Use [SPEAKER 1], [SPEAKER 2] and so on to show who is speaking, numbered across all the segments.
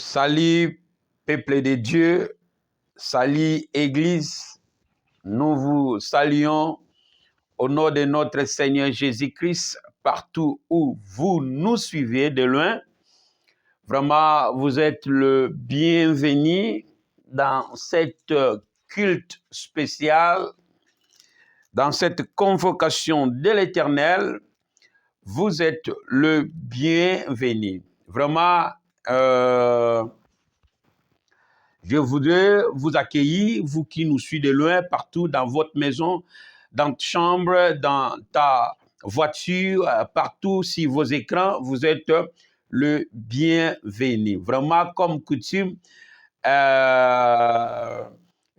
[SPEAKER 1] Salut, peuple de Dieu, salut, Église. Nous vous saluons au nom de notre Seigneur Jésus-Christ, partout où vous nous suivez de loin. Vraiment, vous êtes le bienvenu dans cette culte spéciale, dans cette convocation de l'Éternel. Vous êtes le bienvenu. Vraiment, je voudrais vous accueillir, vous qui nous suivez de loin, partout dans votre maison, dans ta chambre, dans ta voiture, partout sur vos écrans, vous êtes le bienvenu. Vraiment, comme coutume,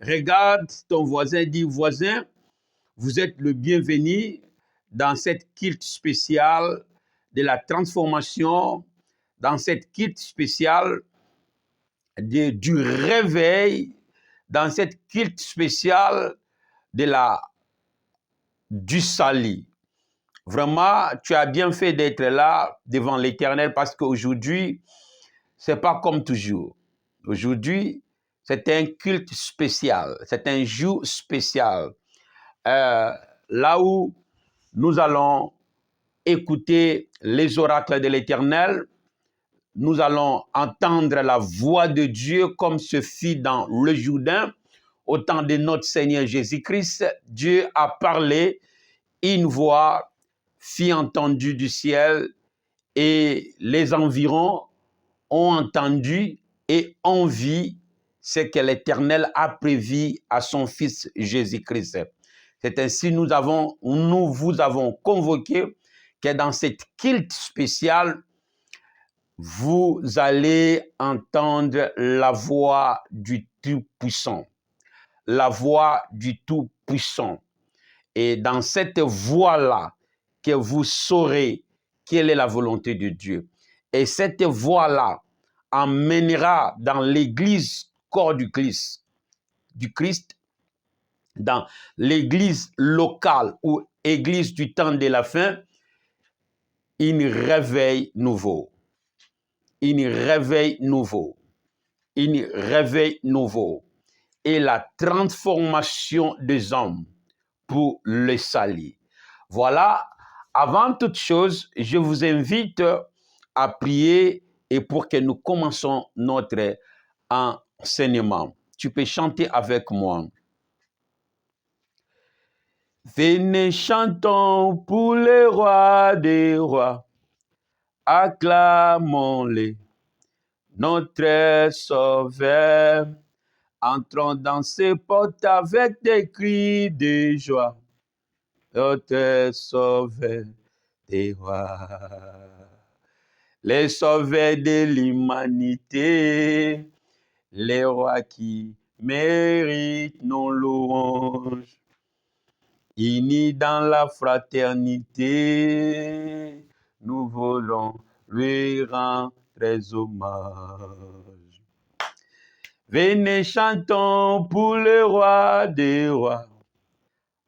[SPEAKER 1] regarde ton voisin, dis voisin, vous êtes le bienvenu dans cette culte spéciale de la transformation, dans cette culte spéciale du réveil, dans cette culte spéciale du salut. Vraiment, tu as bien fait d'être là devant l'Éternel parce qu'aujourd'hui, c'est pas comme toujours. Aujourd'hui, c'est un culte spécial, c'est un jour spécial. Là où nous allons écouter les oracles de l'Éternel, nous allons entendre la voix de Dieu comme ce fit dans le Jourdain. Au temps de notre Seigneur Jésus-Christ, Dieu a parlé, une voix fit entendue du ciel et les environs ont entendu et ont vu ce que l'Éternel a prévu à son Fils Jésus-Christ. C'est ainsi nous vous avons convoqué que dans cette culte spéciale, vous allez entendre la voix du Tout-Puissant. La voix du Tout-Puissant. Et dans cette voix-là, que vous saurez quelle est la volonté de Dieu. Et cette voix-là emmènera dans l'église corps du Christ, dans l'église locale ou église du temps de la fin, un réveil nouveau. Un réveil nouveau. Un réveil nouveau. Et la transformation des hommes pour le salut. Voilà, avant toute chose, je vous invite à prier et pour que nous commençons notre enseignement. Tu peux chanter avec moi. Venez, chantons pour le roi des rois, acclamons-le, notre sauveur. Entrons dans ses portes avec des cris de joie, notre sauveur des rois. Les sauveurs de l'humanité, les rois qui méritent nos louanges. Unis dans la fraternité, nous voulons lui rendre hommage. Venez, chantons pour le roi des rois,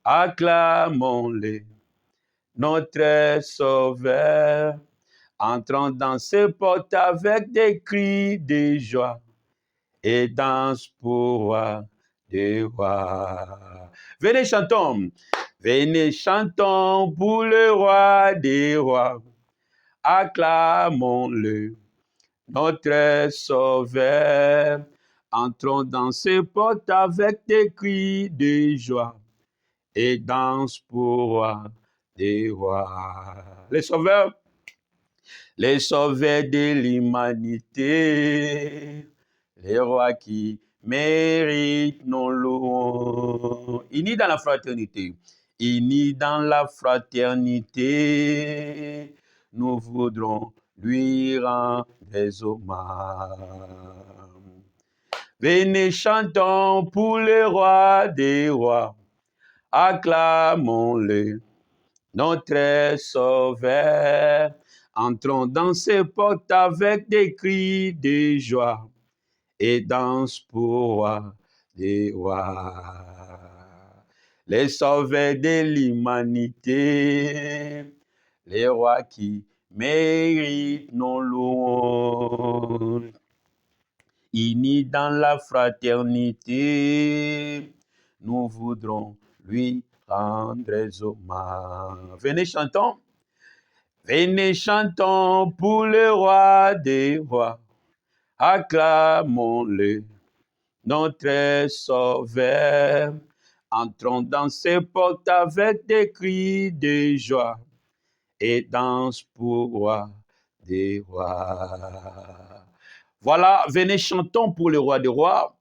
[SPEAKER 1] acclamons-le, notre sauveur. Entrons dans ses portes avec des cris de joie et danse pour roi des rois. Venez, chantons. Venez, chantons pour le roi des rois. Acclamons-le, notre sauveur. Entrons dans ses portes avec des cris de joie et danse pour roi des rois. Les sauveurs de l'humanité, les rois qui méritent nos louanges. Unis dans la fraternité, unis dans la fraternité, nous voudrons lui rendre des hommages. Venez, chantons pour le roi des rois, acclamons-le, notre sauveur. Entrons dans ses portes avec des cris de joie et danse pour roi des rois. Les sauveurs de l'humanité, les rois qui méritent nos louanges. unis dans la fraternité, nous voudrons lui rendre hommage. Venez, chantons. Venez, chantons pour le roi des rois. Acclamons-le, notre sauveur. Entrons dans ses portes avec des cris de joie et danse pour roi des rois. Voilà, venez, chantons pour le roi des rois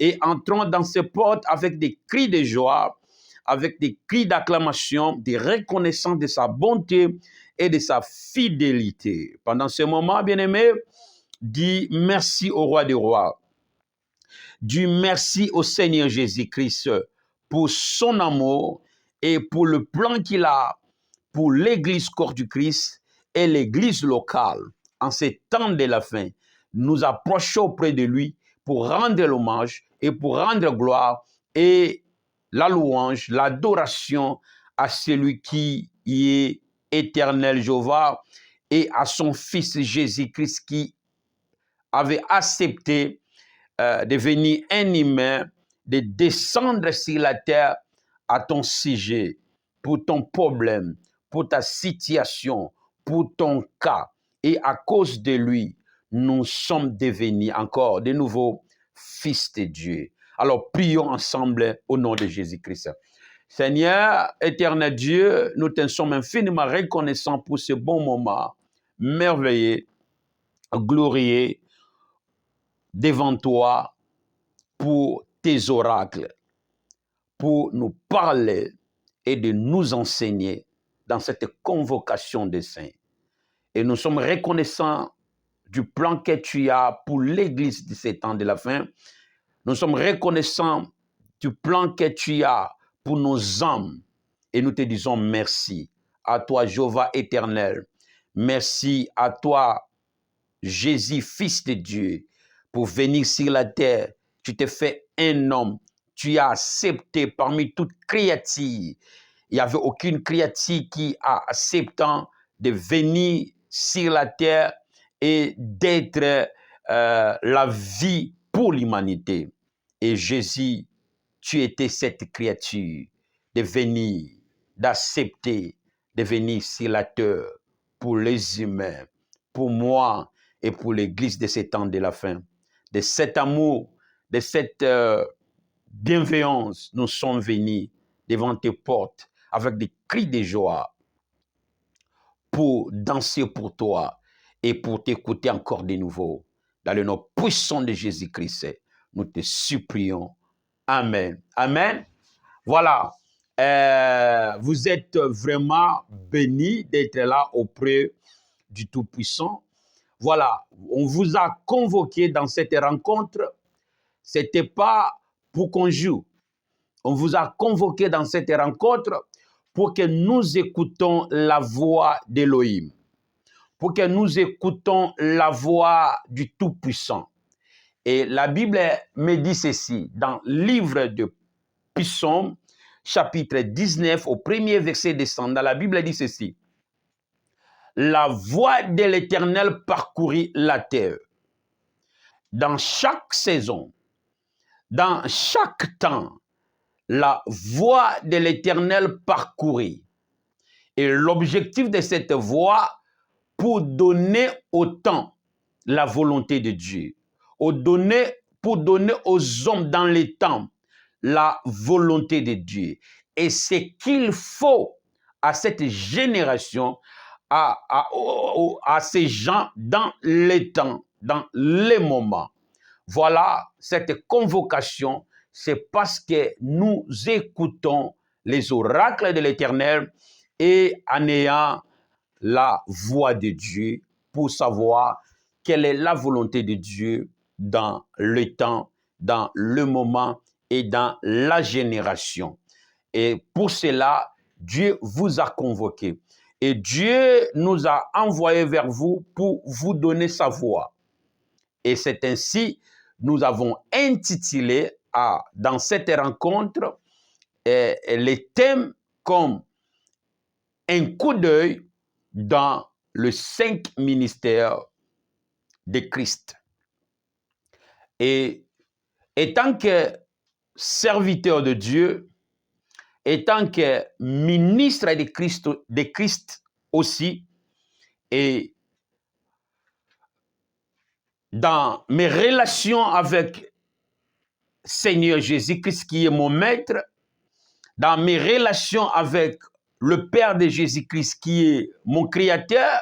[SPEAKER 1] et entrons dans ses portes avec des cris de joie, avec des cris d'acclamation, des reconnaissances de sa bonté et de sa fidélité. Pendant ce moment, bien-aimé, dis merci au roi des rois. Dis merci au Seigneur Jésus-Christ pour son amour et pour le plan qu'il a pour l'Église corps du Christ et l'Église locale. En ces temps de la fin, nous approchons auprès de lui pour rendre l'hommage et pour rendre gloire et la louange, l'adoration à celui qui est éternel Jéhovah et à son Fils Jésus-Christ qui avait accepté de venir un humain, de descendre sur la terre à ton sujet, pour ton problème, pour ta situation, pour ton cas. Et à cause de lui, nous sommes devenus encore de nouveau fils de Dieu. Alors prions ensemble au nom de Jésus-Christ. Seigneur, éternel Dieu, nous te sommes infiniment reconnaissants pour ce bon moment merveilleux, glorieux, devant toi, pour tes oracles, pour nous parler et de nous enseigner dans cette convocation des saints. Et nous sommes reconnaissants du plan que tu as pour l'Église de ces temps de la fin. Nous sommes reconnaissants du plan que tu as pour nos âmes. Et nous te disons merci à toi, Jéhovah éternel. Merci à toi, Jésus, Fils de Dieu, pour venir sur la terre. Tu t'es fait un homme. Tu as accepté parmi toutes créatures. Il n'y avait aucune créature qui a accepté de venir sur la terre et d'être la vie pour l'humanité. Et Jésus, tu étais cette créature de venir, d'accepter de venir sur la terre pour les humains, pour moi et pour l'Église de ces temps de la fin. De cet amour, de cette bienveillance, nous sommes venus devant tes portes avec des cris de joie pour danser pour toi et pour t'écouter encore de nouveau. Dans le nom puissant de Jésus-Christ, nous te supplions. Amen. Amen. Voilà. Vous êtes vraiment bénis d'être là auprès du Tout-Puissant. Voilà. On vous a convoqué dans cette rencontre. Ce n'était pas pour qu'on joue. On vous a convoqué dans cette rencontre pour que nous écoutons la voix d'Élohim, pour que nous écoutons la voix du Tout-Puissant. Et la Bible me dit ceci, dans le livre de Psaume, chapitre 19, au premier verset descendant, la Bible dit ceci. La voix de l'Éternel parcourit la terre. Dans chaque saison, dans chaque temps, la voix de l'Éternel parcourit. Et l'objectif de cette voix, pour donner au temps la volonté de Dieu, pour donner aux hommes dans les temps la volonté de Dieu. Et ce qu'il faut à cette génération, à ces gens dans les temps, dans les moments. Voilà, cette convocation, c'est parce que nous écoutons les oracles de l'Éternel et en ayant la voix de Dieu pour savoir quelle est la volonté de Dieu dans le temps, dans le moment et dans la génération. Et pour cela, Dieu vous a convoqué. Et Dieu nous a envoyés vers vous pour vous donner sa voix. Et c'est ainsi, nous avons intitulé dans cette rencontre les thèmes comme un coup d'œil dans le 5 ministères de Christ. Et étant que serviteur de Dieu, étant que ministre de Christ aussi, et dans mes relations avec Seigneur Jésus-Christ qui est mon maître, dans mes relations avec le Père de Jésus-Christ qui est mon créateur,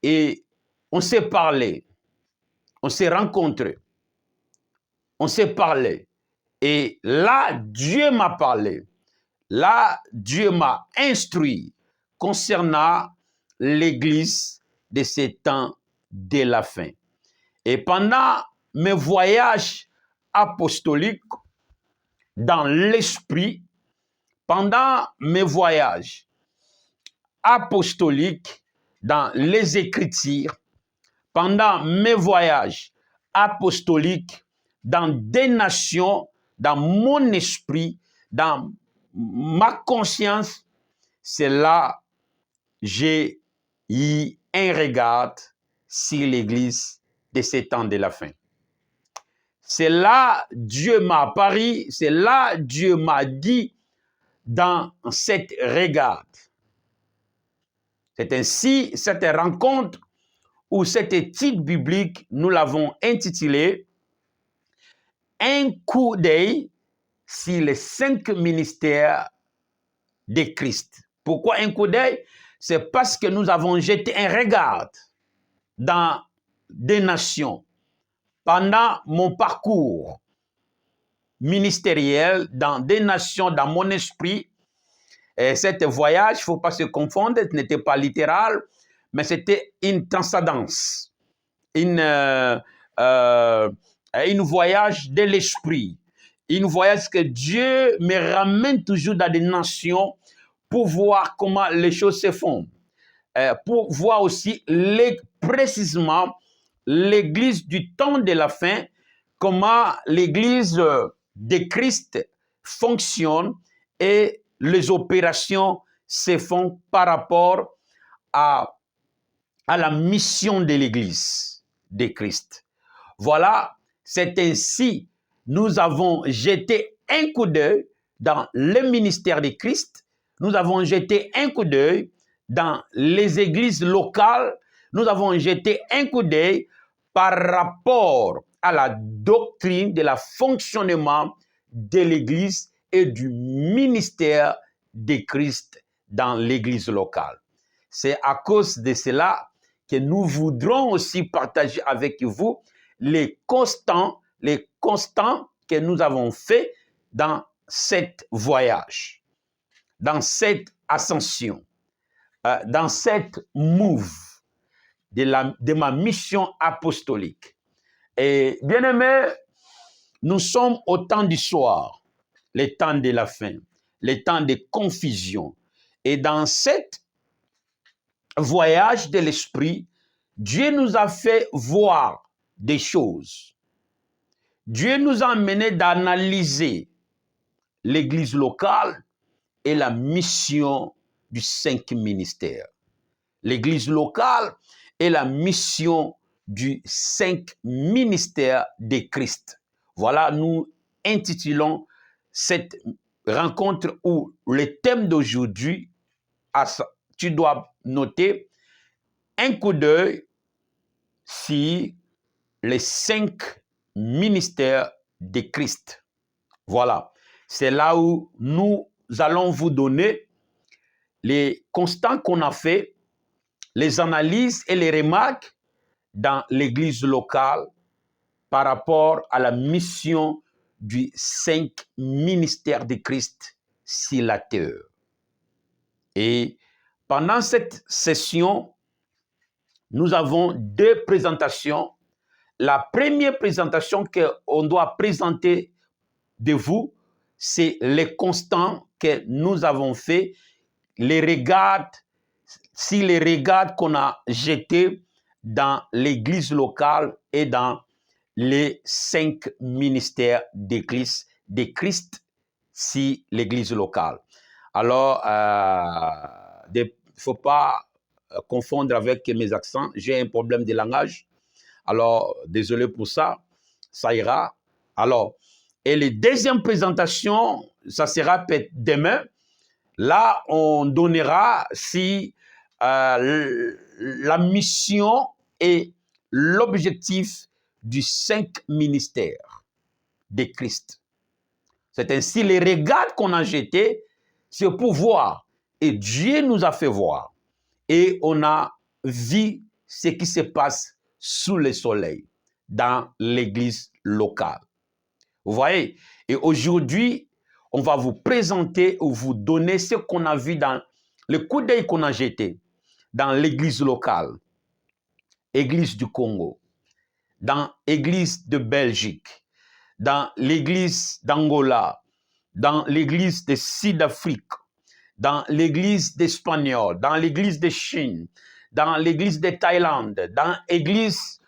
[SPEAKER 1] et on s'est parlé, on s'est rencontrés, on s'est parlé. Et là, Dieu m'a parlé. Là, Dieu m'a instruit concernant l'Église de ces temps de la fin. Et pendant mes voyages apostoliques dans l'esprit, pendant mes voyages apostoliques dans les Écritures, pendant mes voyages apostoliques dans des nations, dans mon esprit, dans ma conscience, c'est là que j'ai eu un regard sur l'Église de ces temps de la fin. C'est là que Dieu m'a apparu, c'est là que Dieu m'a dit dans cette regard. C'est ainsi cette rencontre ou cette étude biblique, nous l'avons intitulée « Un coup d'œil sur les 5 ministères de Christ ». Pourquoi un coup d'œil? C'est parce que nous avons jeté un regard dans des nations pendant mon parcours ministériel, dans des nations, dans mon esprit. Et cet voyage, il ne faut pas se confondre, ce n'était pas littéral, mais c'était une transcendance, un voyage de l'esprit, un voyage que Dieu me ramène toujours dans des nations pour voir comment les choses se font, pour voir aussi précisément l'Église du temps de la fin, comment l'Église de Christ fonctionne et les opérations se font par rapport à la mission de l'Église de Christ. Voilà, c'est ainsi nous avons jeté un coup d'œil dans le ministère de Christ, nous avons jeté un coup d'œil dans les églises locales, nous avons jeté un coup d'œil par rapport à la doctrine de la fonctionnement de l'Église et du ministère de Christ dans l'Église locale. C'est à cause de cela que nous voudrons aussi partager avec vous les constants que nous avons faits dans cet voyage, dans cette ascension, dans cette move de ma mission apostolique. Et bien aimés, nous sommes au temps du soir, les temps de la fin, les temps de confusion. Et dans cet voyage de l'esprit, Dieu nous a fait voir des choses. Dieu nous a amené d'analyser l'église locale et la mission du 5 ministère. L'église locale et la mission du 5 ministère de Christ. Voilà, nous intitulons cette rencontre où le thème d'aujourd'hui, tu dois noter un coup d'œil sur les 5 ministères de Christ. Voilà, c'est là où nous allons vous donner les constants qu'on a fait, les analyses et les remarques dans l'église locale par rapport à la mission du 5 ministère de Christ sur la terre. Et pendant cette session, nous avons 2 présentations. La première présentation qu'on doit présenter de vous, c'est les constants que nous avons fait, les regards, si les regards qu'on a jetés dans l'église locale et dans les 5 ministères de Christ si l'église locale. Alors, il ne faut pas confondre avec mes accents. J'ai un problème de langage. Alors, désolé pour ça. ça ira. Alors, et les deuxièmes présentations, ça sera peut-être demain. Là, on donnera si la mission et l'objectif du 5 ministères de Christ. C'est ainsi les regards qu'on a jetés, c'est pour voir. Et Dieu nous a fait voir. Et on a vu ce qui se passe sous le soleil dans l'église locale. Vous voyez? Et aujourd'hui, on va vous présenter ou vous donner ce qu'on a vu dans le coup d'œil qu'on a jeté dans l'église locale, église du Congo, dans l'église de Belgique, dans l'église d'Angola, dans l'église de Sud-Afrique, dans l'église d'Espagnol, dans l'église de Chine, dans l'église de Thaïlande, dans l'église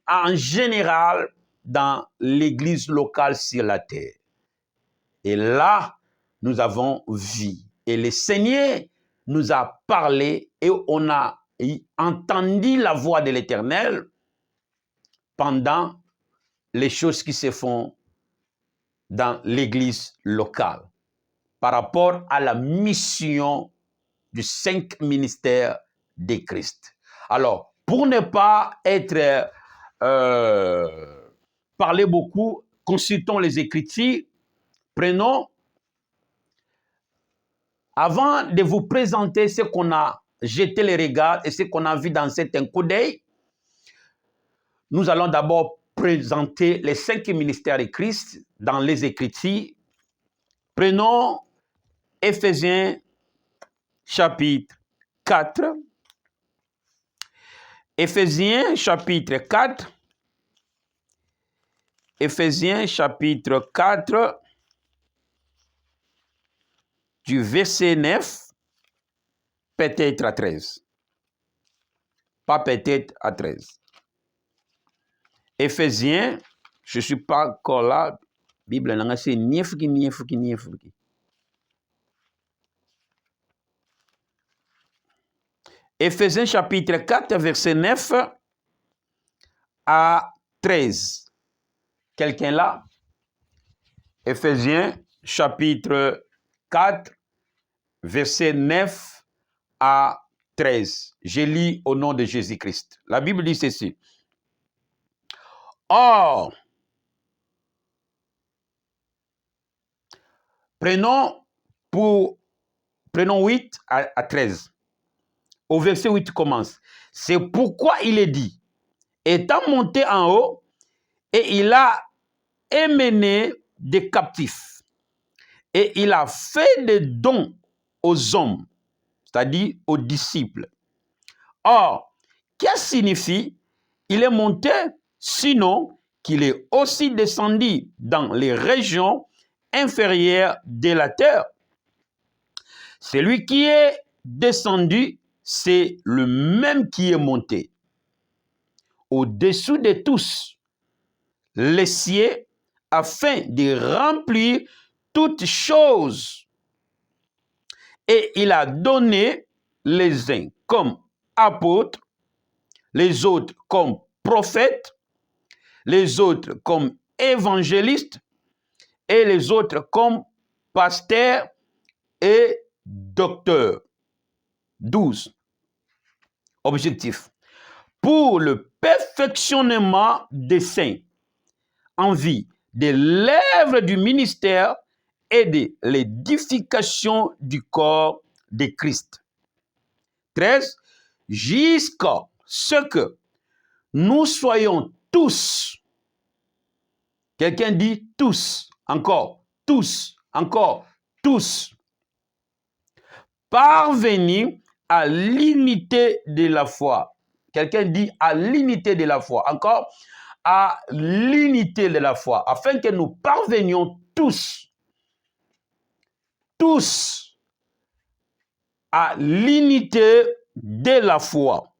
[SPEAKER 1] en général, dans l'église locale sur la terre. Et là, nous avons vu. Et le Seigneur nous a parlé et on a entendu la voix de l'Éternel pendant les choses qui se font dans l'église locale par rapport à la mission du 5 ministères de Christ. Alors, pour ne pas être parler beaucoup, consultons les Écritures, prenons, avant de vous présenter ce qu'on a jeté les regards et ce qu'on a vu dans cet coup d'œil, nous allons d'abord présenter les 5 ministères de Christ dans les Écritures. Prenons Éphésiens chapitre 4. Éphésiens chapitre 4. Éphésiens chapitre 4 du verset 9, peut-être à 13. Pas peut-être à 13. Éphésiens, je ne suis pas encore là. Bible, c'est niefki. Éphésiens chapitre 4, verset 9 à 13. Quelqu'un là? Éphésiens chapitre 4, verset 9 à 13. Je lis au nom de Jésus-Christ. La Bible dit ceci. Or, prenons 8 à 13. Au verset 8 commence. C'est pourquoi il est dit, étant monté en haut, et il a émené des captifs, et il a fait des dons aux hommes, c'est-à-dire aux disciples. Or, qu'est-ce que signifie? Il est monté, sinon qu'il est aussi descendu dans les régions inférieures de la terre. Celui qui est descendu, c'est le même qui est monté au-dessous de tous les cieux, afin de remplir toutes choses. Et il a donné les uns comme apôtres, les autres comme prophètes, les autres comme évangélistes et les autres comme pasteurs et docteurs. 12. Objectif. Pour le perfectionnement des saints, en vue de l'œuvre du ministère et de l'édification du corps de Christ. 13. Jusqu'à ce que nous soyons tous, quelqu'un dit tous, encore, parvenir à l'unité de la foi. Quelqu'un dit à l'unité de la foi. Encore, à l'unité de la foi, afin que nous parvenions tous à l'unité de la foi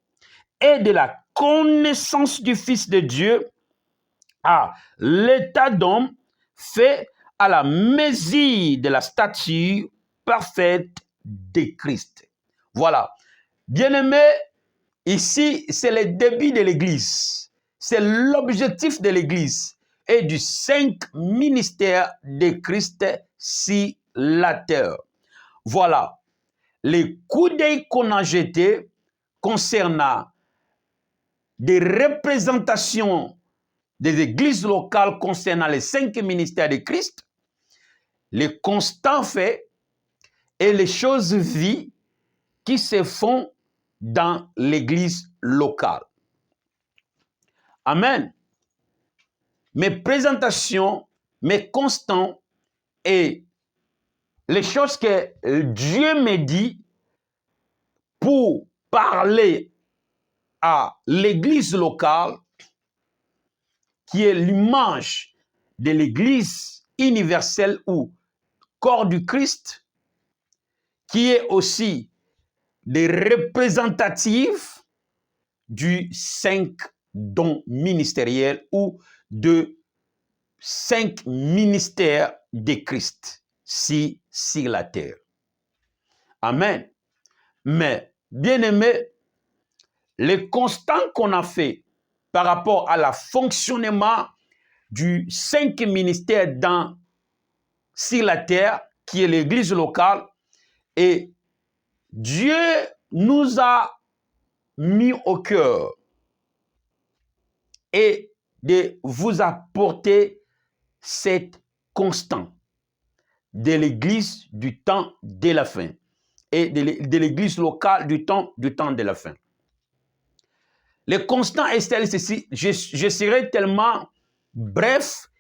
[SPEAKER 1] et de la connaissance du Fils de Dieu, à l'état d'homme fait à la mesure de la stature parfaite de Christ. Voilà. Bien-aimés, ici, c'est le début de l'Église. c'est l'objectif de l'Église et du 5 ministères de Christ sur la terre. Voilà les coups d'œil qu'on a jetés concernant des représentations des églises locales concernant les 5 ministères de Christ, les constants faits et les choses vies qui se font dans l'église locale. Amen. Mes présentations, mes constants et les choses que Dieu me dit pour parler à l'église locale, qui est l'image de l'église universelle ou corps du Christ, qui est aussi des représentatifs du 5 dons ministériels ou de 5 ministères de Christ sur la terre. Amen. Mais, bien aimé, les constants qu'on a fait par rapport à la fonctionnement du 5 ministères sur la terre, qui est l'église locale, et Dieu nous a mis au cœur et de vous apporter cette constante de l'église du temps de la fin et de l'église locale du temps de la fin. Les constants est ceci, je serai tellement bref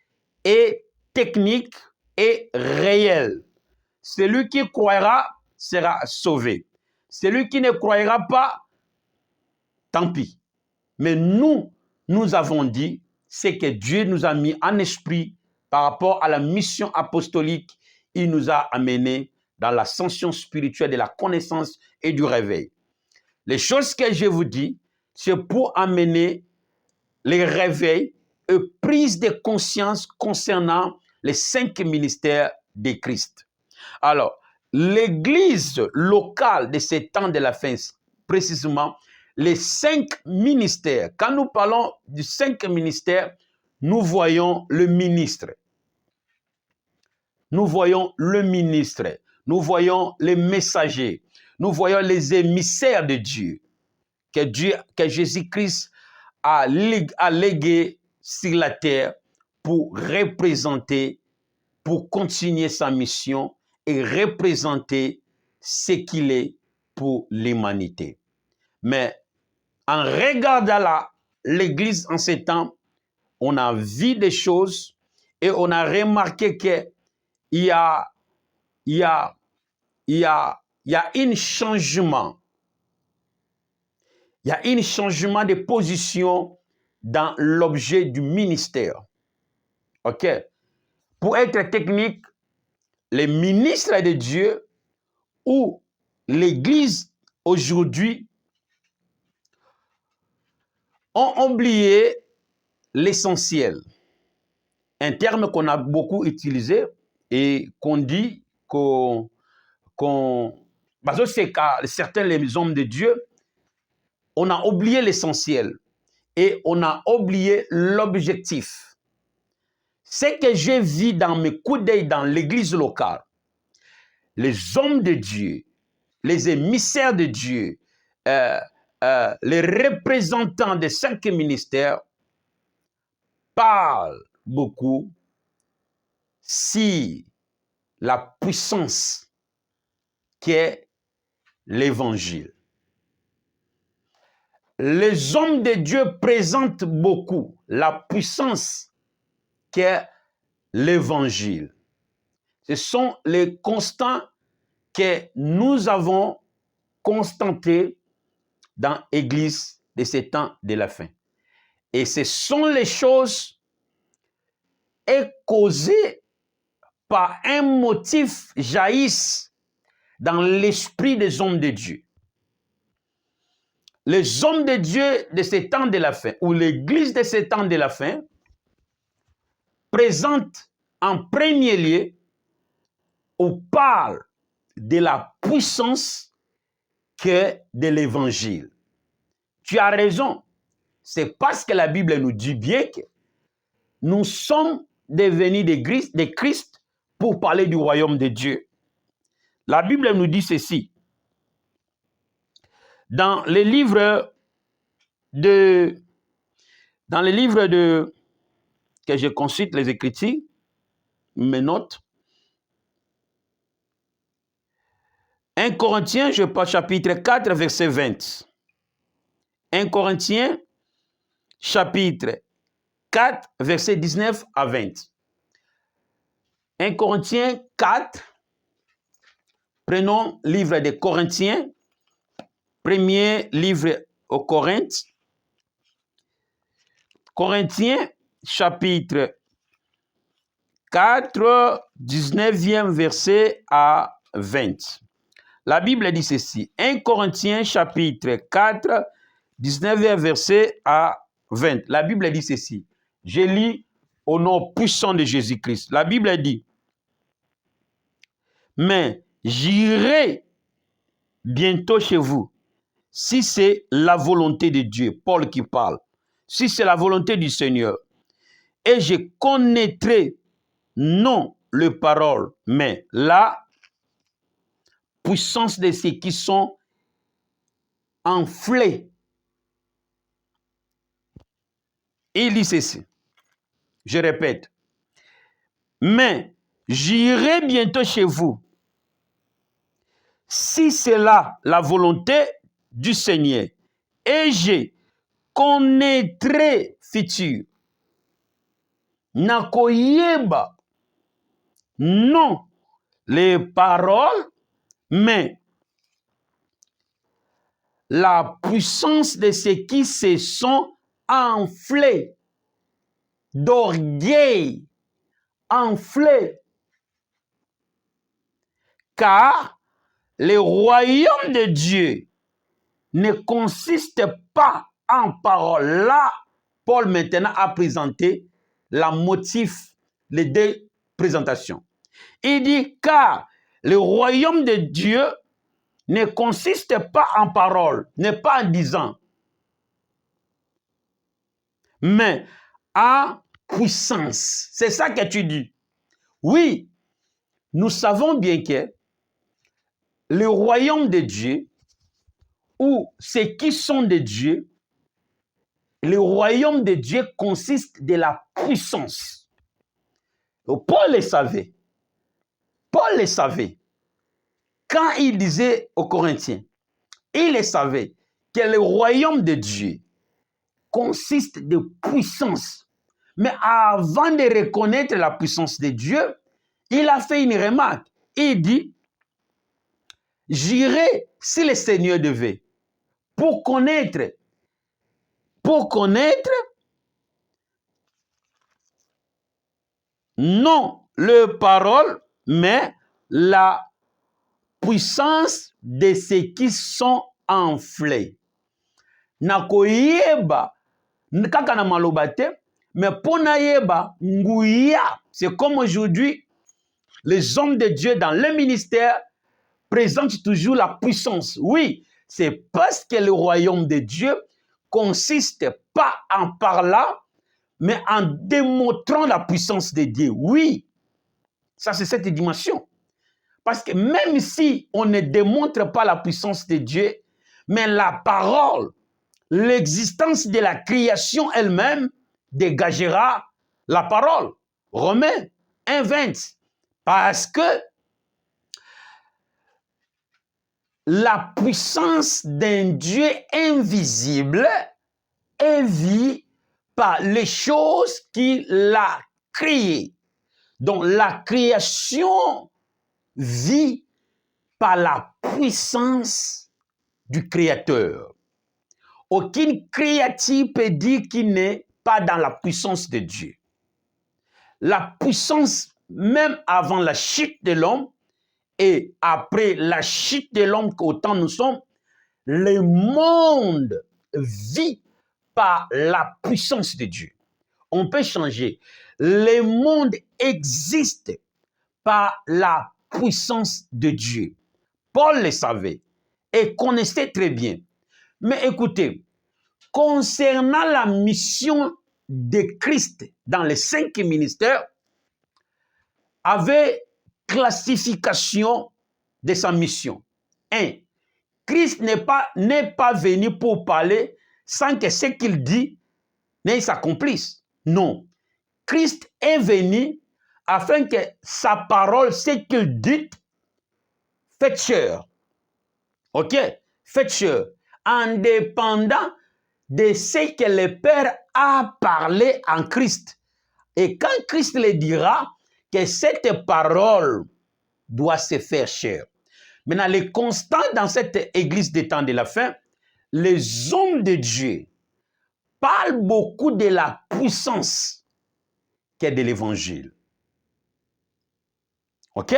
[SPEAKER 1] et technique et réel. Celui qui croira sera sauvé. Celui qui ne croira pas, tant pis. Mais nous avons dit ce que Dieu nous a mis en esprit par rapport à la mission apostolique. Il nous a amenés dans l'ascension spirituelle de la connaissance et du réveil. Les choses que je vous dis, c'est pour amener les réveils et prise de conscience concernant les 5 ministères de Christ. Alors, l'église locale de ces temps de la fin, précisément, les 5 ministères. Quand nous parlons du 5 ministères, nous voyons le ministre. Nous voyons le ministre. Nous voyons les messagers. Nous voyons les émissaires de Dieu. Que Jésus-Christ a légué sur la terre pour représenter, pour continuer sa mission et représenter ce qu'il est pour l'humanité. Mais en regardant l'église en ces temps, on a vu des choses et on a remarqué qu'il y a un changement. Il y a un changement de position dans l'objet du ministère. OK? Pour être technique, les ministres de Dieu ou l'Église aujourd'hui ont oublié l'essentiel. Un terme qu'on a beaucoup utilisé et qu'on dit parce que c'est qu'à certains les hommes de Dieu, on a oublié l'essentiel et on a oublié l'objectif. Ce que j'ai vu dans mes coups d'œil dans l'église locale, les hommes de Dieu, les émissaires de Dieu, les représentants des 5 ministères parlent beaucoup sur la puissance qu'est l'évangile. Les hommes de Dieu présentent beaucoup la puissance qu'est l'évangile. Ce sont les constants que nous avons constatés dans l'Église de ces temps de la fin. Et ce sont les choses causées par un motif jaillissent dans l'esprit des hommes de Dieu. Les hommes de Dieu de ces temps de la fin, ou l'Église de ces temps de la fin, présente en premier lieu ou parle de la puissance que de l'Évangile. Tu as raison. C'est parce que la Bible nous dit bien que nous sommes devenus des Christ pour parler du royaume de Dieu. La Bible nous dit ceci. Dans les livres que je consulte les Écritures, mes notes, 1 Corinthiens, je passe chapitre 4, verset 20. 1 Corinthiens, chapitre 4, verset 19 à 20. 1 Corinthiens 4, prenons livre des Corinthiens, premier livre aux Corinthes. Corinthiens, chapitre 4, 19e verset à 20. La Bible dit ceci. 1 Corinthiens, chapitre 4, 19e verset à 20. La Bible dit ceci. Je lis au nom puissant de Jésus-Christ. La Bible dit, mais j'irai bientôt chez vous, si c'est la volonté de Dieu. Paul qui parle. Si c'est la volonté du Seigneur. Et je connaîtrai non le parole, mais la puissance de ceux qui sont enflés. Il dit ceci. Je répète. Mais j'irai bientôt chez vous, si c'est là la volonté du Seigneur, et je connaîtrai futur. Nakoyeba, non les paroles, mais la puissance de ceux qui se sont enflés d'orgueil, enflés, car le royaume de Dieu ne consiste pas en paroles. Là, Paul maintenant a présenté la motif, les deux présentations. Il dit, car le royaume de Dieu ne consiste pas en paroles, n'est pas en disant, mais en puissance. C'est ça que tu dis. Oui, nous savons bien que le royaume de Dieu, ou ceux qui sont de Dieu, le royaume de Dieu consiste de la puissance. Paul le savait. Paul le savait. Quand il disait aux Corinthiens, il le savait que le royaume de Dieu consiste de puissance. Mais avant de reconnaître la puissance de Dieu, il a fait une remarque. Il dit, j'irai si le Seigneur devait, pour connaître, non le parole, mais la puissance de ceux qui sont enflés. Nakoyeba, kaka na maloba te, mais pona yeba nguya. C'est comme aujourd'hui, les hommes de Dieu dans le ministère présentent toujours la puissance. Oui, c'est parce que le royaume de Dieu consiste pas en parlant, mais en démontrant la puissance de Dieu. Oui, ça c'est cette dimension. Parce que même si on ne démontre pas la puissance de Dieu, mais la parole, l'existence de la création elle-même dégagera la parole. Romains 1,20. Parce que la puissance d'un Dieu invisible est vue par les choses qu'il a créées. Donc la création vit par la puissance du Créateur. Aucune créature peut dire qu'il n'est pas dans la puissance de Dieu. La puissance, même avant la chute de l'homme et après la chute de l'homme qu'autant nous sommes, le monde vit par la puissance de Dieu. On peut changer. Le monde existe par la puissance de Dieu. Paul le savait et connaissait très bien. Mais écoutez, concernant la mission de Christ dans les 5 ministères, avait classification de sa mission. 1. Christ n'est pas venu pour parler sans que ce qu'il dit ne s'accomplisse. Non. Christ est venu afin que sa parole, ce qu'il dit, fait chair. OK? Fait chair. En dépendant de ce que le Père a parlé en Christ. Et quand Christ le dira, que cette parole doit se faire chair. Maintenant, les constants dans cette église des temps de la fin, les hommes de Dieu parlent beaucoup de la puissance qu'est de l'évangile. OK?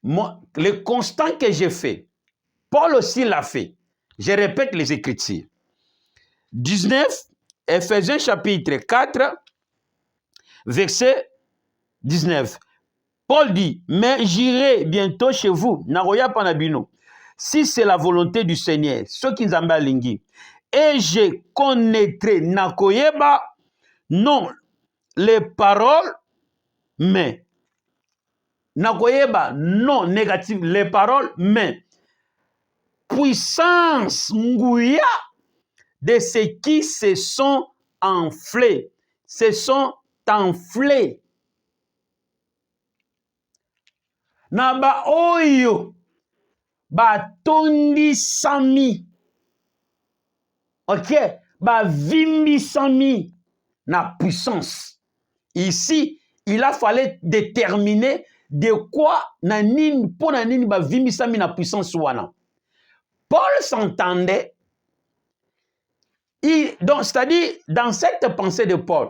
[SPEAKER 1] Moi, le constat que j'ai fait, Paul aussi l'a fait. Je répète les Écritures. 19, Ephésiens chapitre 4, verset 19. Paul dit, mais j'irai bientôt chez vous, naroya panabino, si c'est la volonté du Seigneur, ceux qui nous lingi, et je connaîtrai nakoyeba, non les paroles, mais nakoyeba, non négative, les paroles, mais puissance nguya de ceux qui se sont enflés, se sont enflés. Na ba oyo ba tondi sami, ok, ba vimbi sami na puissance. Ici, il a fallu déterminer de quoi na nini po na nini ba vimbi sami na puissance wana. Paul s'entendait, donc c'est-à-dire dans cette pensée de Paul,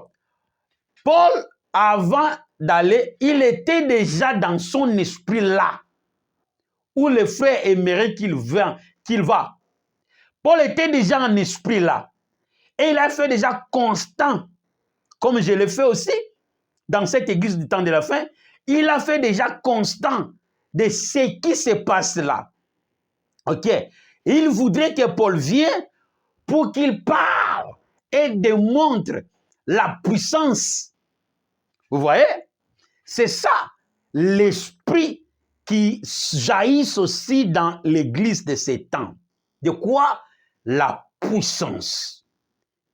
[SPEAKER 1] Paul avant d'aller, il était déjà dans son esprit là, où le frère aimerait qu'il va. Paul était déjà en esprit là. Et il a fait déjà constant, comme je l'ai fait aussi, dans cette église du temps de la fin, il a fait déjà constant de ce qui se passe là. Ok? Il voudrait que Paul vienne pour qu'il parle et démontre la puissance. Vous voyez? C'est ça, l'esprit qui jaillit aussi dans l'église de ces temps. De quoi? La puissance.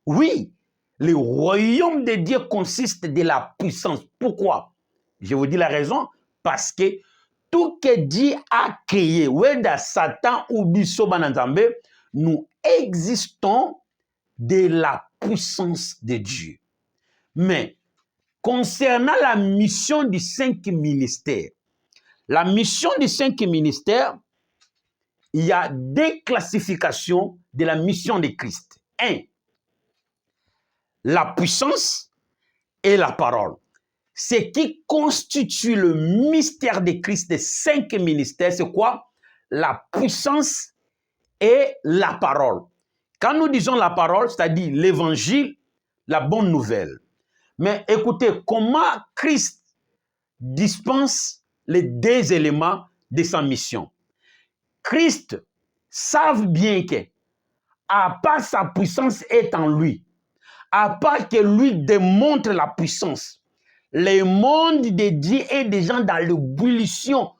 [SPEAKER 1] Oui, le royaume de Dieu consiste de la puissance. Pourquoi? Je vous dis la raison. Parce que tout que Dieu a créé, weda Satan ou Bisobananzambe, nous existons de la puissance de Dieu. Mais concernant la mission du 5 ministères, la mission du 5 ministères, il y a deux classifications de la mission de Christ. 1. La puissance et la parole. Ce qui constitue le mystère de Christ des 5 ministères, c'est quoi? La puissance et la parole. Quand nous disons la parole, c'est-à-dire l'évangile, la bonne nouvelle. Mais écoutez, comment Christ dispense les deux éléments de sa mission. Christ savent bien que, à part sa puissance est en lui, à part que lui démontre la puissance, le monde de Dieu est déjà dans l'ébullition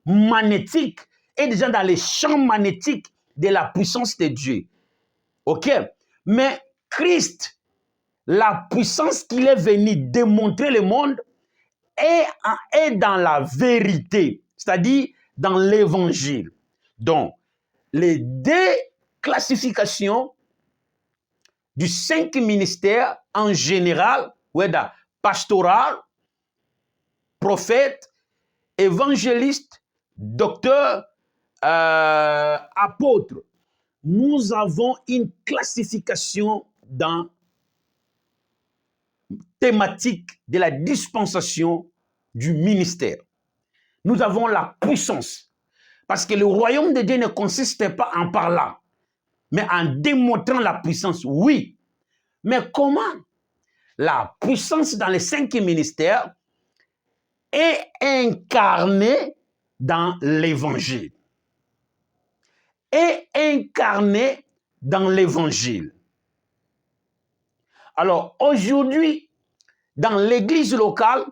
[SPEAKER 1] magnétique, est déjà dans les champs magnétiques de la puissance de Dieu. Ok? Mais Christ, la puissance qu'il est venu démontrer le monde, est dans la vérité, c'est-à-dire dans l'évangile. Donc, les deux classifications du 5 ministères en général, pastoral, prophète, évangéliste, docteur, apôtre. Nous avons une classification dans thématique de la dispensation du ministère. Nous avons la puissance. Parce que le royaume de Dieu ne consiste pas en parlant, mais en démontrant la puissance, oui. Mais comment? La puissance dans les 5 ministères est incarnée dans l'évangile. Est incarnée dans l'évangile. Alors, aujourd'hui, dans l'église locale,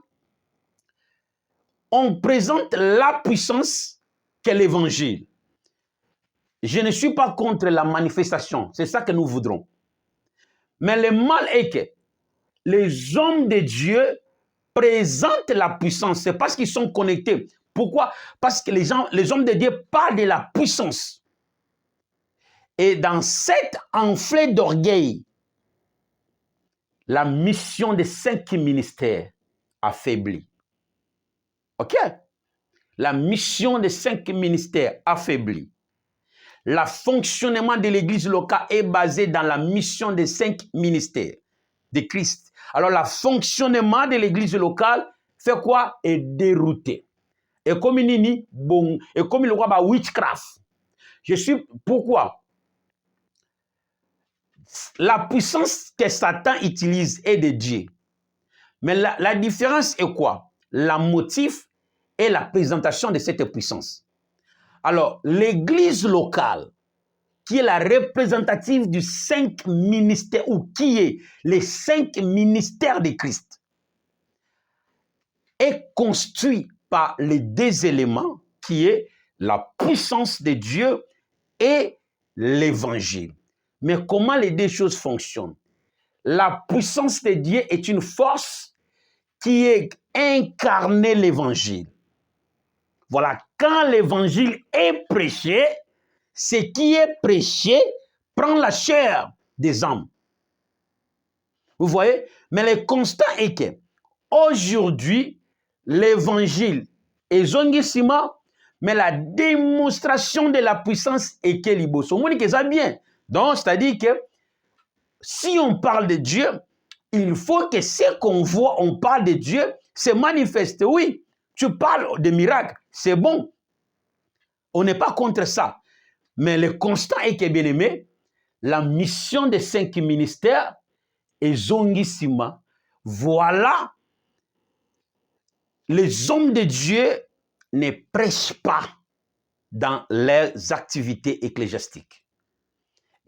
[SPEAKER 1] on présente la puissance qu'est l'évangile. Je ne suis pas contre la manifestation, c'est ça que nous voudrons. Mais le mal est que les hommes de Dieu présentent la puissance, c'est parce qu'ils sont connectés. Pourquoi? Parce que les hommes de Dieu parlent de la puissance. Et dans cet enflé d'orgueil, la mission des 5 ministères affaiblit. OK? La mission des 5 ministères affaiblit. Le fonctionnement de l'église locale est basé dans la mission des 5 ministères de Christ. Alors, le fonctionnement de l'église locale fait quoi? Est dérouté. Et comme il dit, bon, et comme il voit witchcraft. Pourquoi? La puissance que Satan utilise est de Dieu. Mais la différence est quoi? La motif et la présentation de cette puissance. Alors, l'église locale, qui est la représentative du 5 ministères, ou qui est les 5 ministères de Christ, est construite par les 2 éléments, qui est la puissance de Dieu et l'évangile. Mais comment les 2 choses fonctionnent? La puissance de Dieu est une force qui est incarnée l'évangile. Voilà, quand l'évangile est prêché, ce qui est prêché prend la chair des hommes. Vous voyez? Mais le constat est que aujourd'hui, l'évangile est zongisima, mais la démonstration de la puissance est que liboso. On dit que ça bien. Donc, c'est-à-dire que si on parle de Dieu, il faut que ce qu'on voit, on parle de Dieu, se manifeste. Oui, tu parles de miracles, c'est bon. On n'est pas contre ça. Mais le constat est que, bien aimé, la mission des 5 ministères est zongisima. Voilà, les hommes de Dieu ne prêchent pas dans leurs activités ecclésiastiques.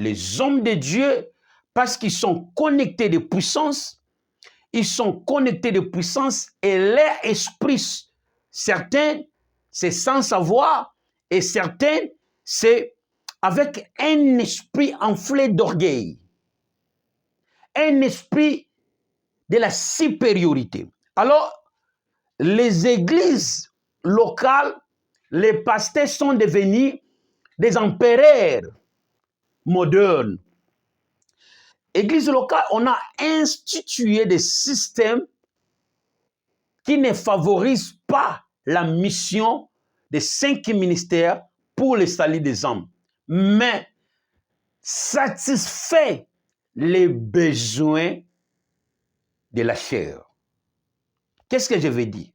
[SPEAKER 1] Les hommes de Dieu, parce qu'ils sont connectés de puissance, ils sont connectés de puissance et leur esprit, certains, c'est sans savoir, et certains, c'est avec un esprit enflé d'orgueil, un esprit de la supériorité. Alors, les églises locales, les pasteurs sont devenus des empereurs modernes. Église locale, on a institué des systèmes qui ne favorisent pas la mission des 5 ministères pour le salut des hommes, mais satisfait les besoins de la chair. Qu'est-ce que je veux dire?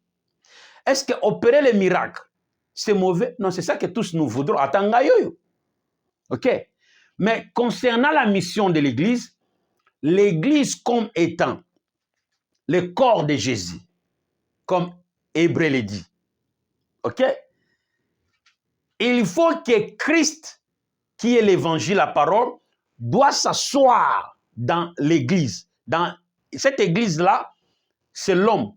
[SPEAKER 1] Est-ce que opérer les miracles, c'est mauvais? Non, c'est ça que tous nous voudrons. OK? Mais concernant la mission de l'Église, l'Église comme étant le corps de Jésus, comme Hébreu le dit, OK? Il faut que Christ, qui est l'évangile, la parole, doit s'asseoir dans l'Église. Dans cette Église-là, c'est l'homme.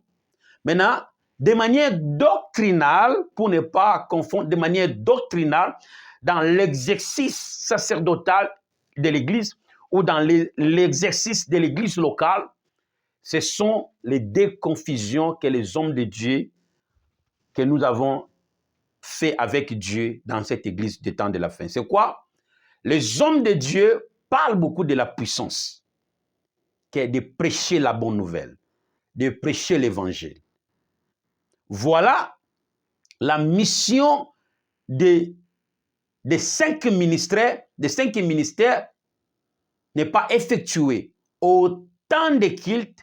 [SPEAKER 1] Maintenant, de manière doctrinale, pour ne pas confondre, de manière doctrinale, dans l'exercice sacerdotal de l'Église ou dans l'exercice de l'Église locale, ce sont les 2 confusions que les hommes de Dieu, que nous avons fait avec Dieu dans cette Église du temps de la fin. C'est quoi? Les hommes de Dieu parlent beaucoup de la puissance, qui est de prêcher la bonne nouvelle, de prêcher l'Évangile. Voilà la mission des 5 ministères, n'est pas effectuée autant de cultes,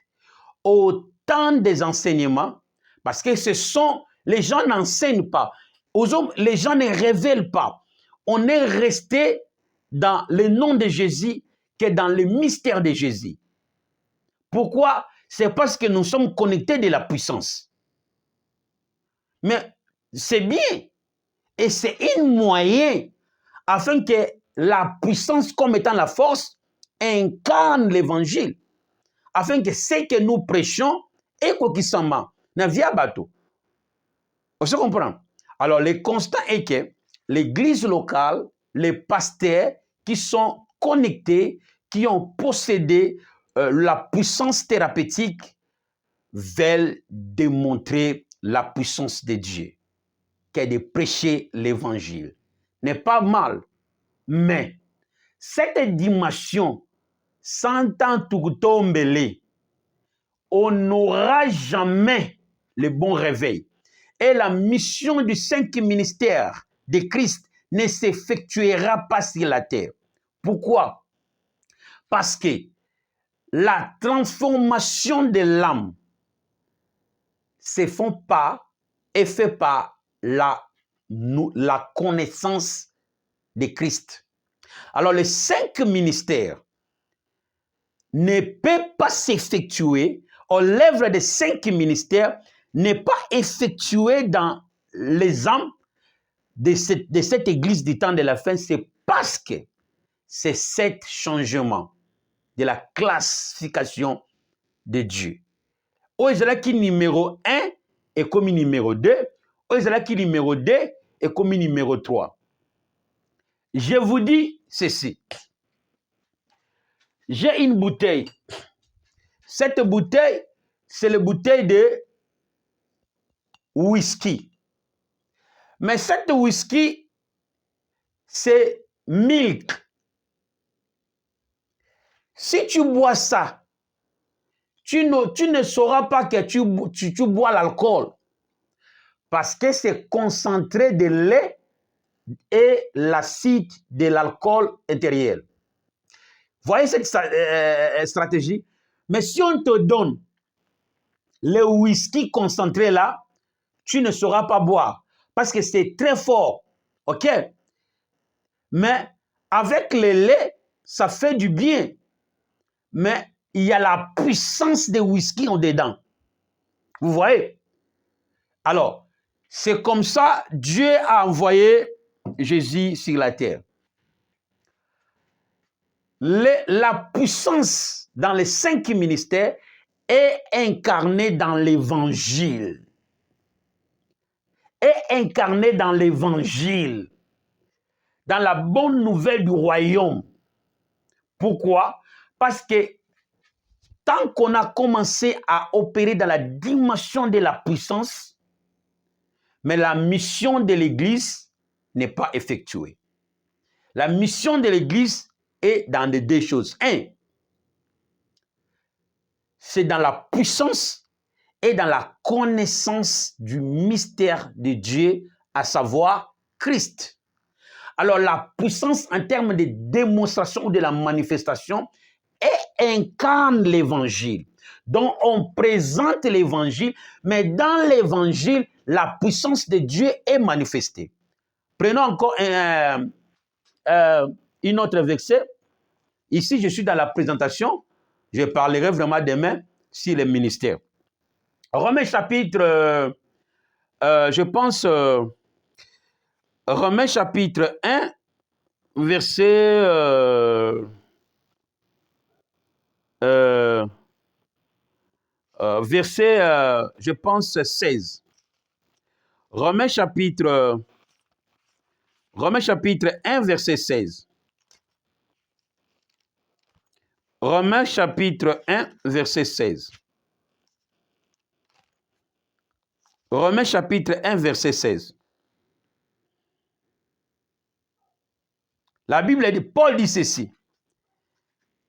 [SPEAKER 1] autant des enseignements, parce que les gens n'enseignent pas, aux hommes, les gens ne révèlent pas. On est resté dans le nom de Jésus que dans le mystère de Jésus. Pourquoi? C'est parce que nous sommes connectés de la puissance. Mais c'est bien et c'est un moyen afin que la puissance comme étant la force incarne l'évangile. afin que ce que nous prêchons et qui s'en na via bateau. On se comprend? Alors, le constat est que l'église locale, les pasteurs qui sont connectés, qui ont possédé la puissance thérapeutique, veulent démontrer la puissance de Dieu, qu'est de prêcher l'évangile. N'est pas mal, mais cette dimension, sans tout tomber, on n'aura jamais le bon réveil. Et la mission du cinq ministère de Christ ne s'effectuera pas sur la terre. Pourquoi? Parce que la transformation de l'âme se fait pas et fait par la connaissance de Christ. Alors les cinq ministères ne peuvent pas s'effectuer, ou l'œuvre des cinq ministères n'est pas effectuée dans les âmes de cette église du temps de la fin, c'est parce que c'est cet changement de la classification de Dieu. Oezalaki numéro 1 est comme numéro 2, Oezalaki numéro 2 est comme numéro 3. Je vous dis ceci. J'ai une bouteille. Cette bouteille, c'est la bouteille de whisky. Mais cette whisky, c'est milk. Si tu bois ça, tu ne sauras pas que tu bois l'alcool. Parce que c'est concentré de lait et l'acide de l'alcool intérieur. Voyez cette stratégie? Mais si on te donne le whisky concentré là, tu ne sauras pas boire. Parce que c'est très fort. OK? Mais avec le lait, ça fait du bien. Mais il y a la puissance de whisky en dedans. Vous voyez? Alors, c'est comme ça Dieu a envoyé Jésus sur la terre. La puissance dans les cinq ministères est incarnée dans l'évangile. Est incarnée dans l'évangile. Dans la bonne nouvelle du royaume. Pourquoi? Parce que tant qu'on a commencé à opérer dans la dimension de la puissance, mais la mission de l'Église n'est pas effectuée. La mission de l'Église est dans les deux choses. Un, c'est dans la puissance et dans la connaissance du mystère de Dieu, à savoir Christ. Alors la puissance en termes de démonstration ou de la manifestation incarne l'évangile. Donc on présente l'évangile, mais dans l'évangile, la puissance de Dieu est manifestée. Prenons encore un autre verset. Ici, je suis dans la présentation. Je parlerai vraiment demain sur les ministères. Romains chapitre, je pense, Romains chapitre 1, verset, verset, je pense, 16. Romains chapitre 1, verset 16. Romains chapitre 1, verset 16. Romains chapitre 1, verset 16. La Bible dit, Paul dit ceci.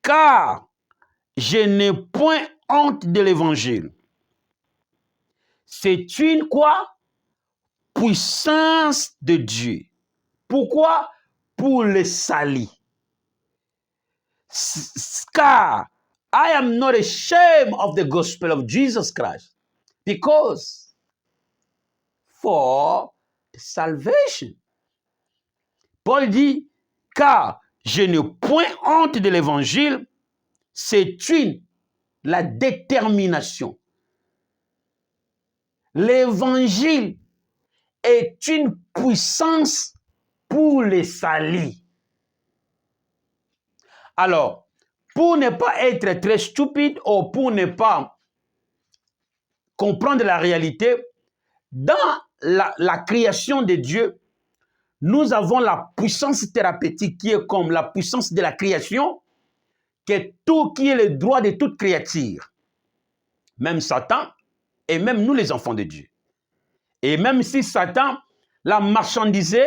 [SPEAKER 1] Car je n'ai point honte de l'évangile. C'est une quoi? Puissance de Dieu. Pourquoi? Pour le salut. Car I am not ashamed of the gospel of Jesus Christ, because for salvation. Paul dit, car je n'ai point honte de l'évangile, c'est la détermination. L'évangile est une puissance pour les salis. Alors, pour ne pas être très stupide ou pour ne pas comprendre la réalité, dans la création de Dieu, nous avons la puissance thérapeutique qui est comme la puissance de la création, qui est le droit de toute créature. Même Satan et même nous les enfants de Dieu. Et même si Satan l'a marchandisé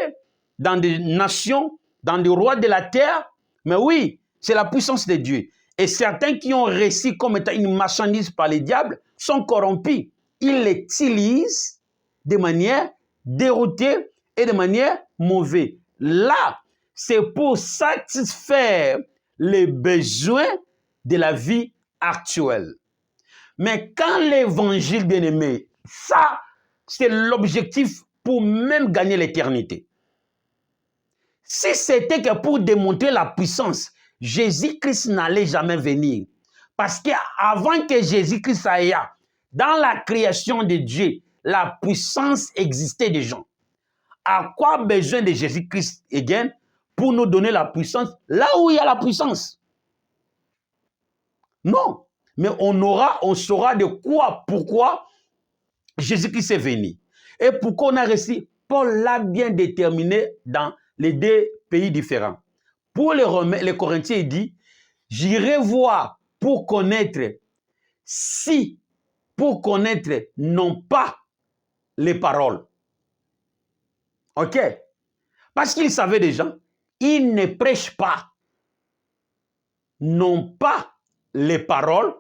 [SPEAKER 1] dans des nations, dans des rois de la terre, mais oui, c'est la puissance de Dieu. Et certains qui ont réussi comme étant une marchandise par les diables sont corrompus. Ils l'utilisent de manière déroutée et de manière mauvaise. Là, c'est pour satisfaire les besoins de la vie actuelle. Mais quand l'évangile, bien-aimé, ça, c'est l'objectif pour même gagner l'éternité. Si c'était que pour démontrer la puissance, Jésus-Christ n'allait jamais venir. Parce qu'avant que Jésus-Christ aille dans la création de Dieu, la puissance existait déjà. À quoi besoin de Jésus-Christ again pour nous donner la puissance là où il y a la puissance? Non. Mais on saura de quoi, pourquoi Jésus-Christ est venu. Et pourquoi on a réussi? Paul l'a bien déterminé dans les deux pays différents. Pour les Romains, les Corinthiens, il dit, j'irai voir pour connaître non pas les paroles. OK? Parce qu'il savait déjà, il ne prêche pas non pas les paroles,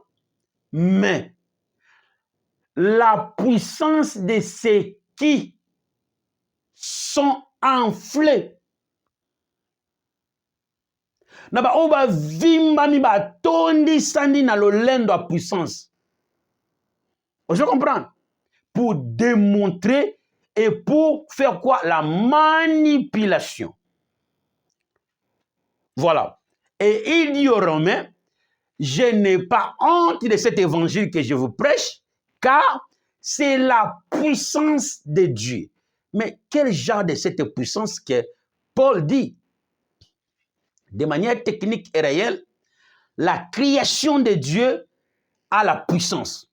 [SPEAKER 1] mais la puissance de ceux qui sont enflés. Naba oba vimba mi ba tondi sandi na lolendo à puissance. Je comprends. Pour démontrer et pour faire quoi? La manipulation. Voilà. Et il dit aux Romains, je n'ai pas honte de cet évangile que je vous prêche, car c'est la puissance de Dieu. Mais quel genre de cette puissance que Paul dit? De manière technique et réelle, la création de Dieu a la puissance.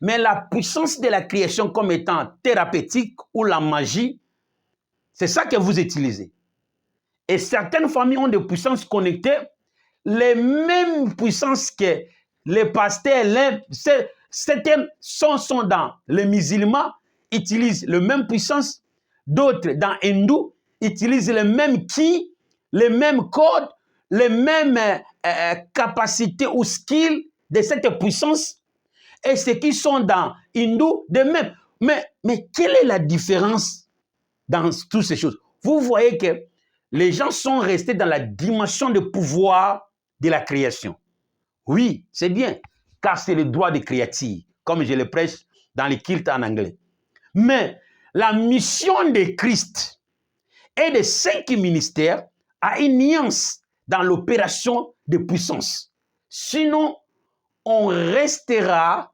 [SPEAKER 1] Mais la puissance de la création comme étant thérapeutique ou la magie, c'est ça que vous utilisez. Et certaines familles ont des puissances connectées, les mêmes puissances que les pasteurs, certains sont dans les musulmans, utilisent les mêmes puissances, d'autres dans hindou utilisent les mêmes ki, les mêmes codes, les mêmes capacités ou skills de cette puissance, et ceux qui sont dans hindou, de même. Mais quelle est la différence dans toutes ces choses? Vous voyez que les gens sont restés dans la dimension de pouvoir de la création. Oui, c'est bien, car c'est le droit de créature, comme je le prêche dans les cultes en anglais. Mais la mission de Christ et des 5 ministères a une nuance dans l'opération de puissance. Sinon, on restera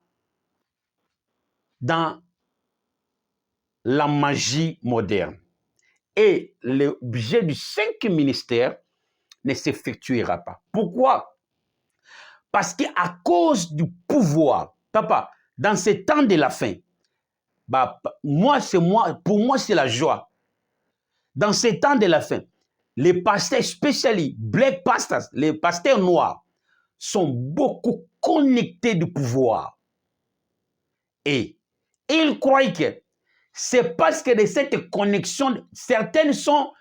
[SPEAKER 1] dans la magie moderne. Et l'objet du 5 ministère ne s'effectuera pas. Pourquoi? Parce qu'à cause du pouvoir, papa, dans ces temps de la fin, pour moi, c'est la joie. Dans ces temps de la fin, les pasteurs spécialistes, black pastors, les pasteurs noirs, sont beaucoup connectés du pouvoir. Et ils croient que c'est parce que de cette connexion, certaines sont,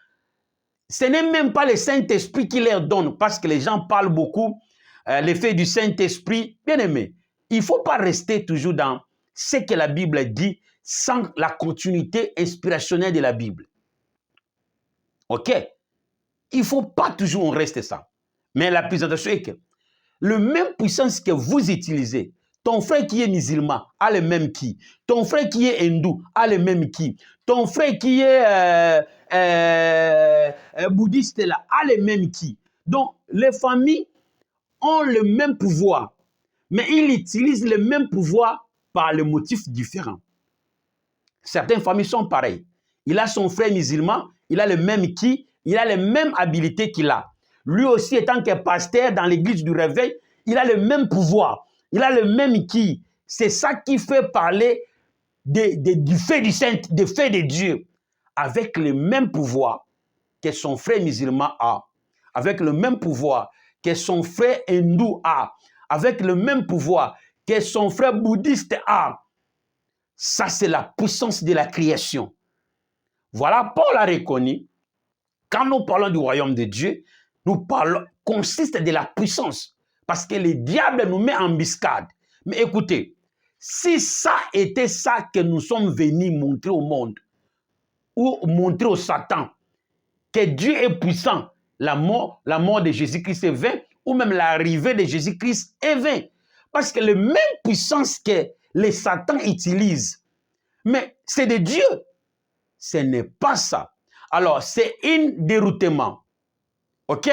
[SPEAKER 1] ce n'est même pas le Saint-Esprit qui leur donne, parce que les gens parlent beaucoup, l'effet du Saint-Esprit. Bien aimé, il ne faut pas rester toujours dans ce que la Bible dit sans la continuité inspirationnelle de la Bible. OK? Il ne faut pas toujours rester ça. Mais la présentation est que le même puissance que vous utilisez, ton frère qui est musulman a le même ki. Ton frère qui est hindou a le même ki. Ton frère qui est bouddhiste là, a le même ki. Donc, les familles ont le même pouvoir, mais ils utilisent le même pouvoir par le motif différent. Certaines familles sont pareilles. Il a son frère musulman, il a le même ki, il a les mêmes habilités qu'il a. lui aussi étant que pasteur dans l'église du réveil, il a le même pouvoir, il a le même qui. C'est ça qui fait parler du fait du Saint, des faits de Dieu, avec le même pouvoir que son frère musulman a, avec le même pouvoir que son frère hindou a, avec le même pouvoir que son frère bouddhiste a. Ça, c'est la puissance de la création. Voilà, Paul a reconnu, quand nous parlons du royaume de Dieu, nous parlons, consiste de la puissance, parce que le diable nous met en embuscade. Mais écoutez, si ça était ça que nous sommes venus montrer au monde, ou montrer au Satan, que Dieu est puissant, la mort de Jésus-Christ est vain, ou même l'arrivée de Jésus-Christ est vain. Parce que la même puissance que les Satan utilisent, mais c'est de Dieu. Ce n'est pas ça. Alors, c'est un déroutement, ok,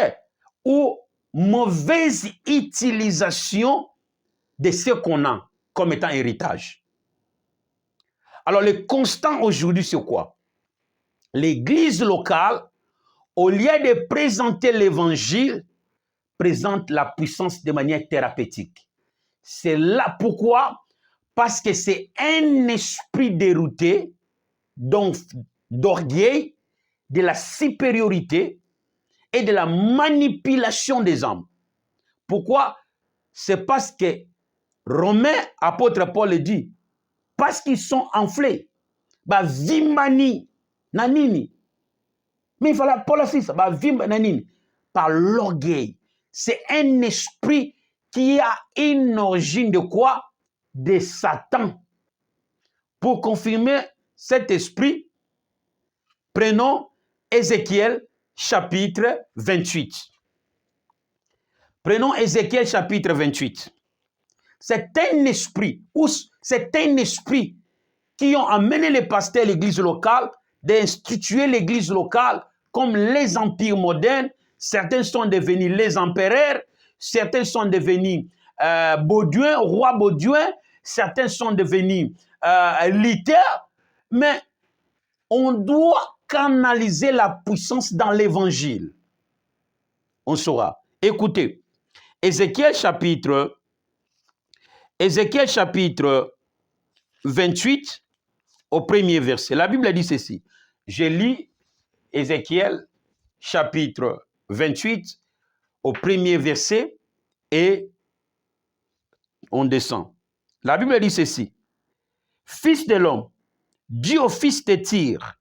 [SPEAKER 1] ou mauvaise utilisation de ce qu'on a comme étant héritage. Alors, le constant aujourd'hui, c'est quoi? L'église locale, au lieu de présenter l'évangile, présente la puissance de manière thérapeutique. C'est là pourquoi? Parce que c'est un esprit dérouté, donc d'orgueil, de la supériorité et de la manipulation des hommes. Pourquoi? C'est parce que Romain, apôtre Paul dit, parce qu'ils sont enflés, bah vimani nanini. Mais il fallait Paul fils, bah vimani nanini, par l'orgueil. C'est un esprit qui a une origine de quoi? De Satan. Pour confirmer cet esprit, prenons Ézéchiel chapitre 28. Prenons Ézéchiel chapitre 28. C'est un esprit, ou c'est un esprit qui ont amené les pasteurs à l'église locale d'instituer l'église locale comme les empires modernes. Certains sont devenus les empereurs, certains sont devenus Baudouin, roi Baudouin, certains sont devenus litères, mais on doit canaliser la puissance dans l'évangile. On saura. Écoutez, Ézéchiel chapitre 28, au premier verset. La Bible dit ceci. Je lis Ézéchiel chapitre 28, au premier verset, et on descend. La Bible dit ceci. Fils de l'homme, dis au fils de Tyr,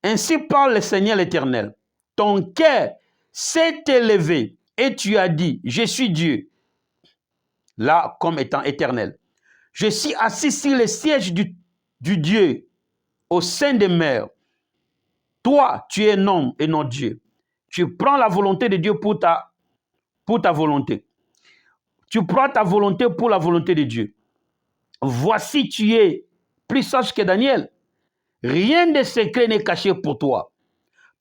[SPEAKER 1] ainsi parle le Seigneur l'Éternel. Ton cœur s'est élevé et tu as dit, je suis Dieu, là comme étant éternel. Je suis assis sur le siège du Dieu au sein des mers. Toi, tu es un homme et non Dieu. Tu prends la volonté de Dieu pour ta volonté. Tu prends ta volonté pour la volonté de Dieu. Voici, tu es plus sage que Daniel. Rien de secret n'est caché pour toi.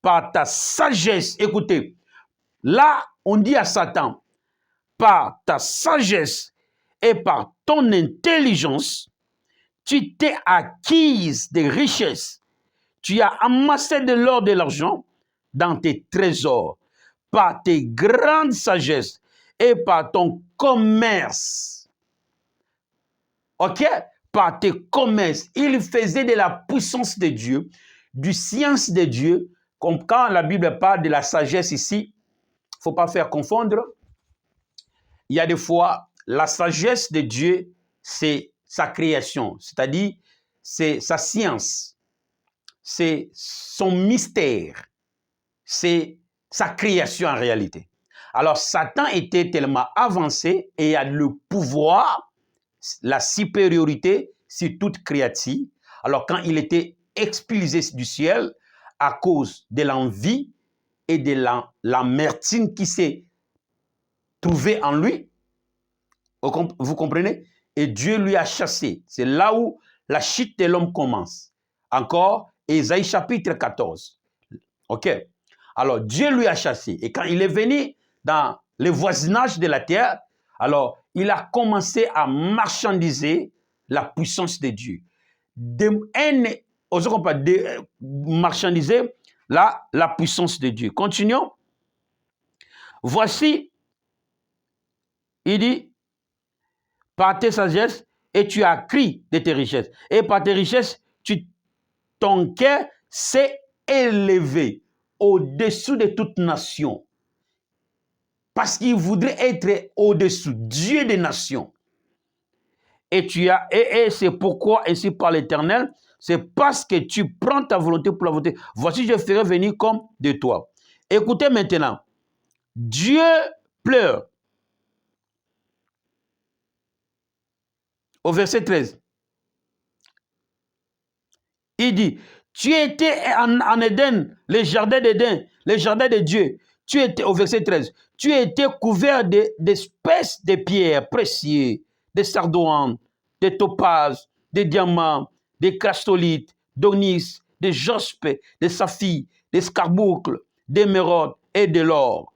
[SPEAKER 1] Par ta sagesse, écoutez, là, on dit à Satan, par ta sagesse et par ton intelligence, tu t'es acquise des richesses. Tu as amassé de l'or et de l'argent dans tes trésors. Par tes grandes sagesses et par ton commerce. Ok? Par tes commerces. Il faisait de la puissance de Dieu, du science de Dieu. Comme quand la Bible parle de la sagesse ici, il ne faut pas faire confondre. Il y a des fois, la sagesse de Dieu, c'est sa création, c'est-à-dire c'est sa science, c'est son mystère, c'est sa création en réalité. Alors Satan était tellement avancé et a le pouvoir, la supériorité sur toute créature. Alors quand il était expulsé du ciel à cause de l'envie et de l'amertume qui s'est trouvée en lui, vous comprenez? Et Dieu lui a chassé. C'est là où la chute de l'homme commence. Encore, Ésaïe chapitre 14. Ok? Alors, Dieu lui a chassé. Et quand il est venu dans le voisinage de la terre, alors, il a commencé à marchandiser la puissance de Dieu. Marchandiser la puissance de Dieu. Continuons. Voici, il dit, par tes sagesses, et tu as accru de tes richesses. Et par tes richesses, ton cœur s'est élevé au-dessous de toute nation. Parce qu'il voudrait être au-dessous, Dieu des nations. Et c'est pourquoi, ainsi par l'Éternel, c'est parce que tu prends ta volonté pour la volonté. Voici, je ferai venir comme de toi. Écoutez maintenant. Dieu pleure. Au verset 13. Il dit, tu étais en Éden, le jardin d'Éden, le jardin de Dieu. Tu étais, au verset 13, tu étais couvert d'espèces de pierres précieuses, des sardoines, des topazes, des diamants, des chrysolites, d'onyx, des jaspes, des saphirs, des scarboucles, d'émeraudes et de l'or.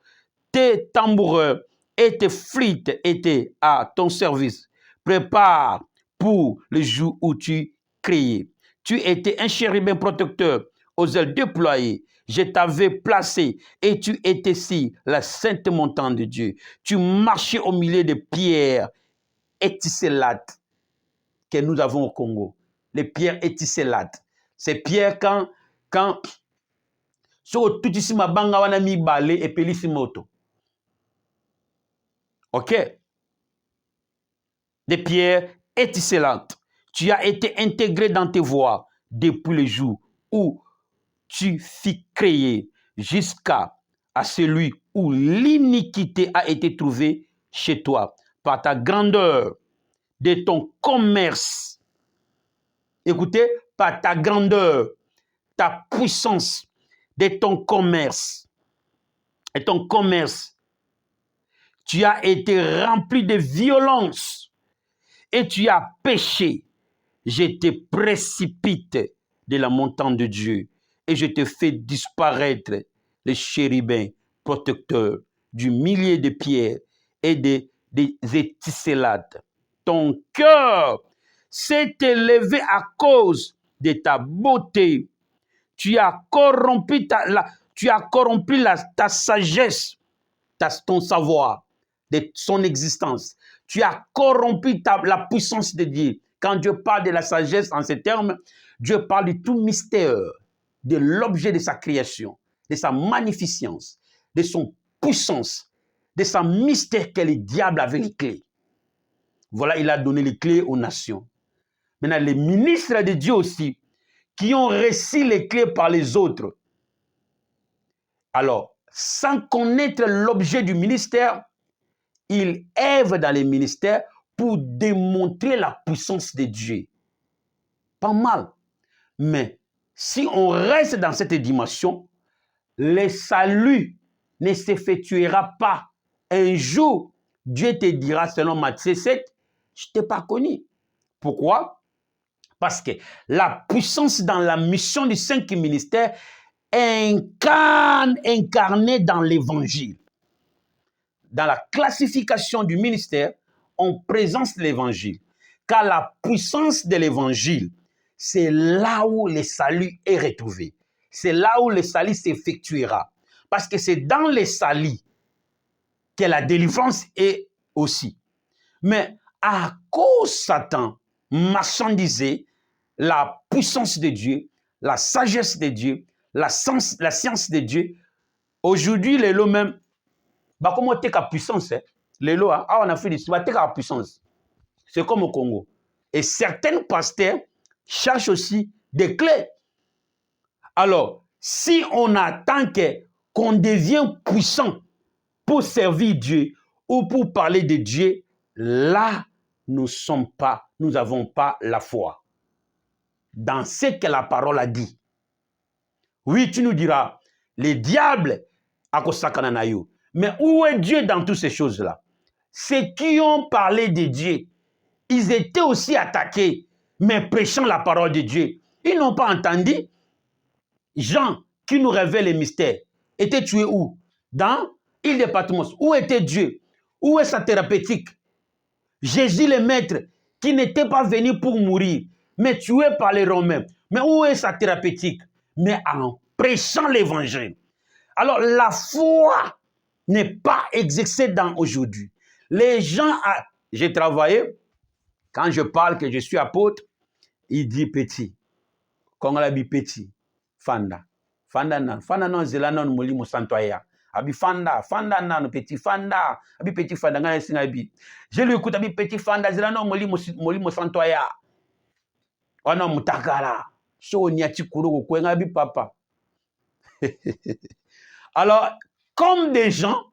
[SPEAKER 1] Tes tambourins et tes flûtes étaient à ton service. Prépare pour le jour où tu criais. Tu étais un chérubin protecteur aux ailes déployées. Je t'avais placé et tu étais ici, la sainte montagne de Dieu. Tu marchais au milieu des pierres étincelates que nous avons au Congo. Les pierres étincelates. Ces pierres quand sur tout ici ma banga wana mi balé et pelisi moto. Ok? Des pierres étincelantes. Tu as été intégré dans tes voies depuis le jour où tu fus créé jusqu'à celui où l'iniquité a été trouvée chez toi par ta grandeur de ton commerce. Écoutez, par ta grandeur, ta puissance de ton commerce. Et ton commerce, tu as été rempli de violence et tu as péché. Je te précipite de la montagne de Dieu et je te fais disparaître les chérubins protecteurs du millier de pierres et des étincelates. Ton cœur s'est élevé à cause de ta beauté. Tu as corrompu ta sagesse, ton savoir, de son existence. Tu as corrompu la puissance de Dieu. Quand Dieu parle de la sagesse en ces termes, Dieu parle de tout mystère, de l'objet de sa création, de sa magnificence, de son puissance, de sa mystère qu'est le diable avec les clés. Voilà, il a donné les clés aux nations. Maintenant, les ministres de Dieu aussi, qui ont reçu les clés par les autres. Alors, sans connaître l'objet du ministère, ils œuvrent dans les ministères pour démontrer la puissance de Dieu. Pas mal. Mais si on reste dans cette dimension, le salut ne s'effectuera pas. Un jour, Dieu te dira, selon Matthieu 7, je ne t'ai pas connu. Pourquoi? Parce que la puissance dans la mission du cinquième ministère incarnée dans l'évangile. Dans la classification du ministère, on présente l'évangile. Car la puissance de l'évangile, c'est là où le salut est retrouvé. C'est là où le salut s'effectuera. Parce que c'est dans le salut que la délivrance est aussi. Mais à cause Satan marchandisait la puissance de Dieu, la sagesse de Dieu, la science de Dieu, aujourd'hui, les lots même, bah comment t'es qu'à puissance, hein? Les lots, on a fait des t'es qu'à puissance. C'est comme au Congo. Et certains pasteurs cherchent aussi des clés. Alors, si on attend qu'on devienne puissant pour servir Dieu ou pour parler de Dieu, là, nous n'avons pas la foi dans ce que la parole a dit. Oui, tu nous diras, les diables, à Kosakananayo. Mais où est Dieu dans toutes ces choses-là? Ceux qui ont parlé de Dieu, ils étaient aussi attaqués, mais prêchant la parole de Dieu. Ils n'ont pas entendu. Jean, qui nous révèle les mystères, était tué où? Dans l'île de Patmos. Où était Dieu? Où est sa thérapeutique? Jésus le maître, qui n'était pas venu pour mourir, mais tué par les Romains. Mais où est sa thérapeutique? Mais en prêchant l'évangile. Alors la foi n'est pas exercé dans aujourd'hui. Les gens, j'ai travaillé, quand je parle que je suis apôtre, il dit petit. Quand on dit petit, fanda. Fanda non zela non moli mosantoya. Abi fanda nan petit fanda. Abi petit fanda ngana sinabi. Je lui écoute abi petit fanda zela non moli mosantoya. Ono mutakala. So nyati kuru ko ngabi papa. Alors, comme des gens,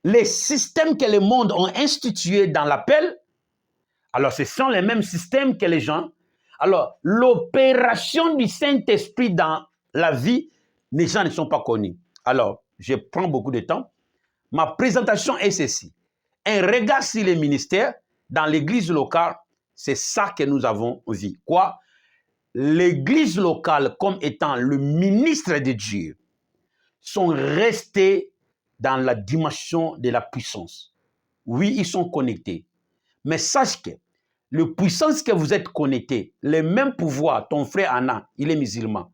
[SPEAKER 1] les systèmes que le monde ont institués dans l'appel, alors ce sont les mêmes systèmes que les gens. Alors, l'opération du Saint-Esprit dans la vie, les gens ne sont pas connus. Alors, je prends beaucoup de temps. Ma présentation est ceci. Un regard sur les ministères dans l'église locale, c'est ça que nous avons vu. Quoi? L'église locale, comme étant le ministre de Dieu, sont restés dans la dimension de la puissance. Oui, ils sont connectés. Mais sache que la puissance que vous êtes connectés, les mêmes pouvoirs, ton frère Anna, il est musulman.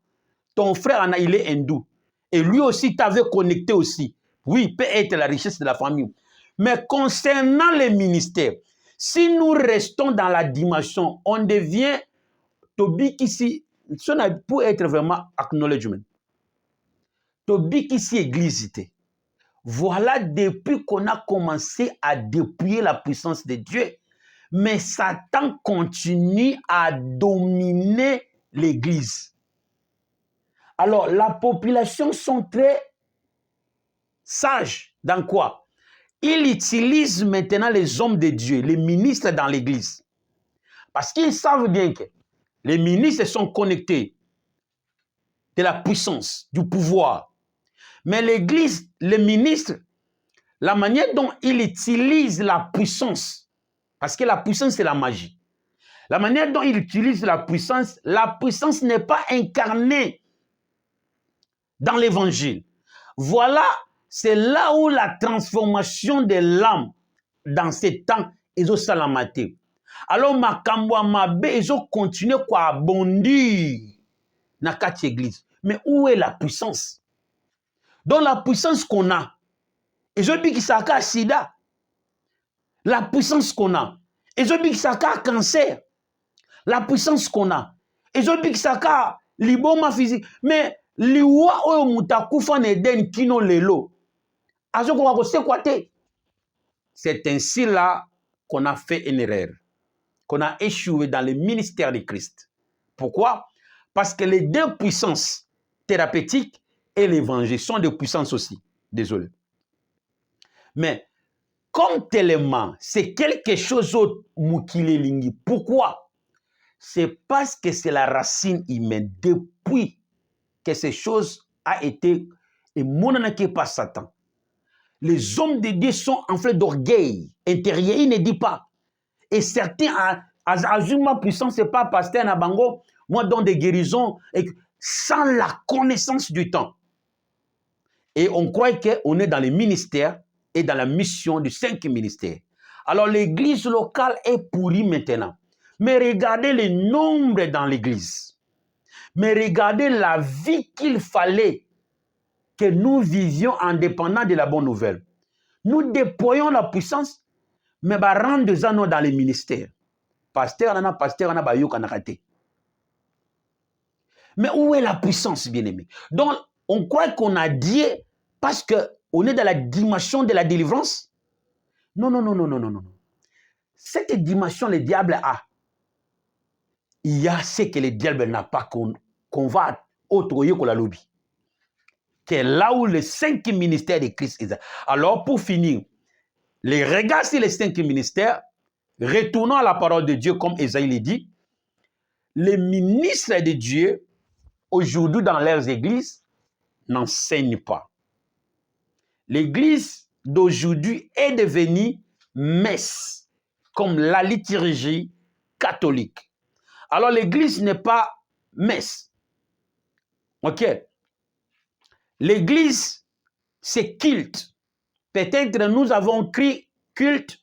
[SPEAKER 1] Ton frère Anna, il est hindou. Et lui aussi t'avait connecté aussi. Oui, peut être la richesse de la famille. Mais concernant les ministères, si nous restons dans la dimension, on devient Tobi ici, pour être vraiment acknowledgement. Tobi ici église. Voilà depuis qu'on a commencé à dépouiller la puissance de Dieu. Mais Satan continue à dominer l'église. Alors, la population sont très sages. Dans quoi? Ils utilisent maintenant les hommes de Dieu, les ministres dans l'église. Parce qu'ils savent bien que les ministres sont connectés de la puissance, du pouvoir. Mais l'église, les ministres, la manière dont ils utilisent la puissance, parce que la puissance, c'est la magie. La manière dont ils utilisent la puissance n'est pas incarnée dans l'évangile. Voilà, c'est là où la transformation de l'âme dans ces temps, ils ont salamaté. Alors, Makambo Mabe, ils ont continué à bondir dans cette église. Mais où est la puissance? Donc, la puissance qu'on a, ils ont dit que ça a sida. La puissance qu'on a, ils ont dit que ça a cancer. La puissance qu'on a, ils ont dit que ça a liboma physique. Mais liwa oyo mutakufa neden kino lelo. C'est ainsi là qu'on a fait une erreur, qu'on a échoué dans le ministère de Christ. Pourquoi? Parce que les deux puissances thérapeutiques et l'évangile sont des puissances aussi. Désolé. Mais comme tellement, c'est quelque chose d'autre moukilelingi. Pourquoi? C'est parce que c'est la racine humaine. Depuis que ces choses a été et monanaké par Satan, les hommes de Dieu sont enflés d'orgueil intérieur. Ils ne disent pas. Et certains assument ma puissance, c'est pas pasteur Nabango, moi dans des guérisons, et sans la connaissance du temps. Et on croit qu'on est dans les ministères et dans la mission du 5 ministère. Alors l'église locale est pourrie maintenant. Mais regardez le nombre dans l'église. Mais regardez la vie qu'il fallait que nous vivions en dépendant de la bonne nouvelle. Nous déployons la puissance, mais rendre des anneaux dans les ministères. Pasteur, on a bayou kanakate. Mais où est la puissance, bien-aimé? Donc, on croit qu'on a Dieu parce qu'on est dans la dimension de la délivrance. Non, non, non, non, non, non, non. Cette dimension, le diable a. Il y a ce que le diable n'a pas, qu'on va autre que la lobby. C'est là où les 5 ministères de Christ est. Alors, pour finir, les regards sur les 5 ministères, retournons à la parole de Dieu, comme Esaïe l'a dit, les ministres de Dieu, aujourd'hui dans leurs églises, n'enseignent pas. L'église d'aujourd'hui est devenue messe, comme la liturgie catholique. Alors l'église n'est pas messe. Ok? L'église, c'est culte. Peut-être nous avons écrit culte.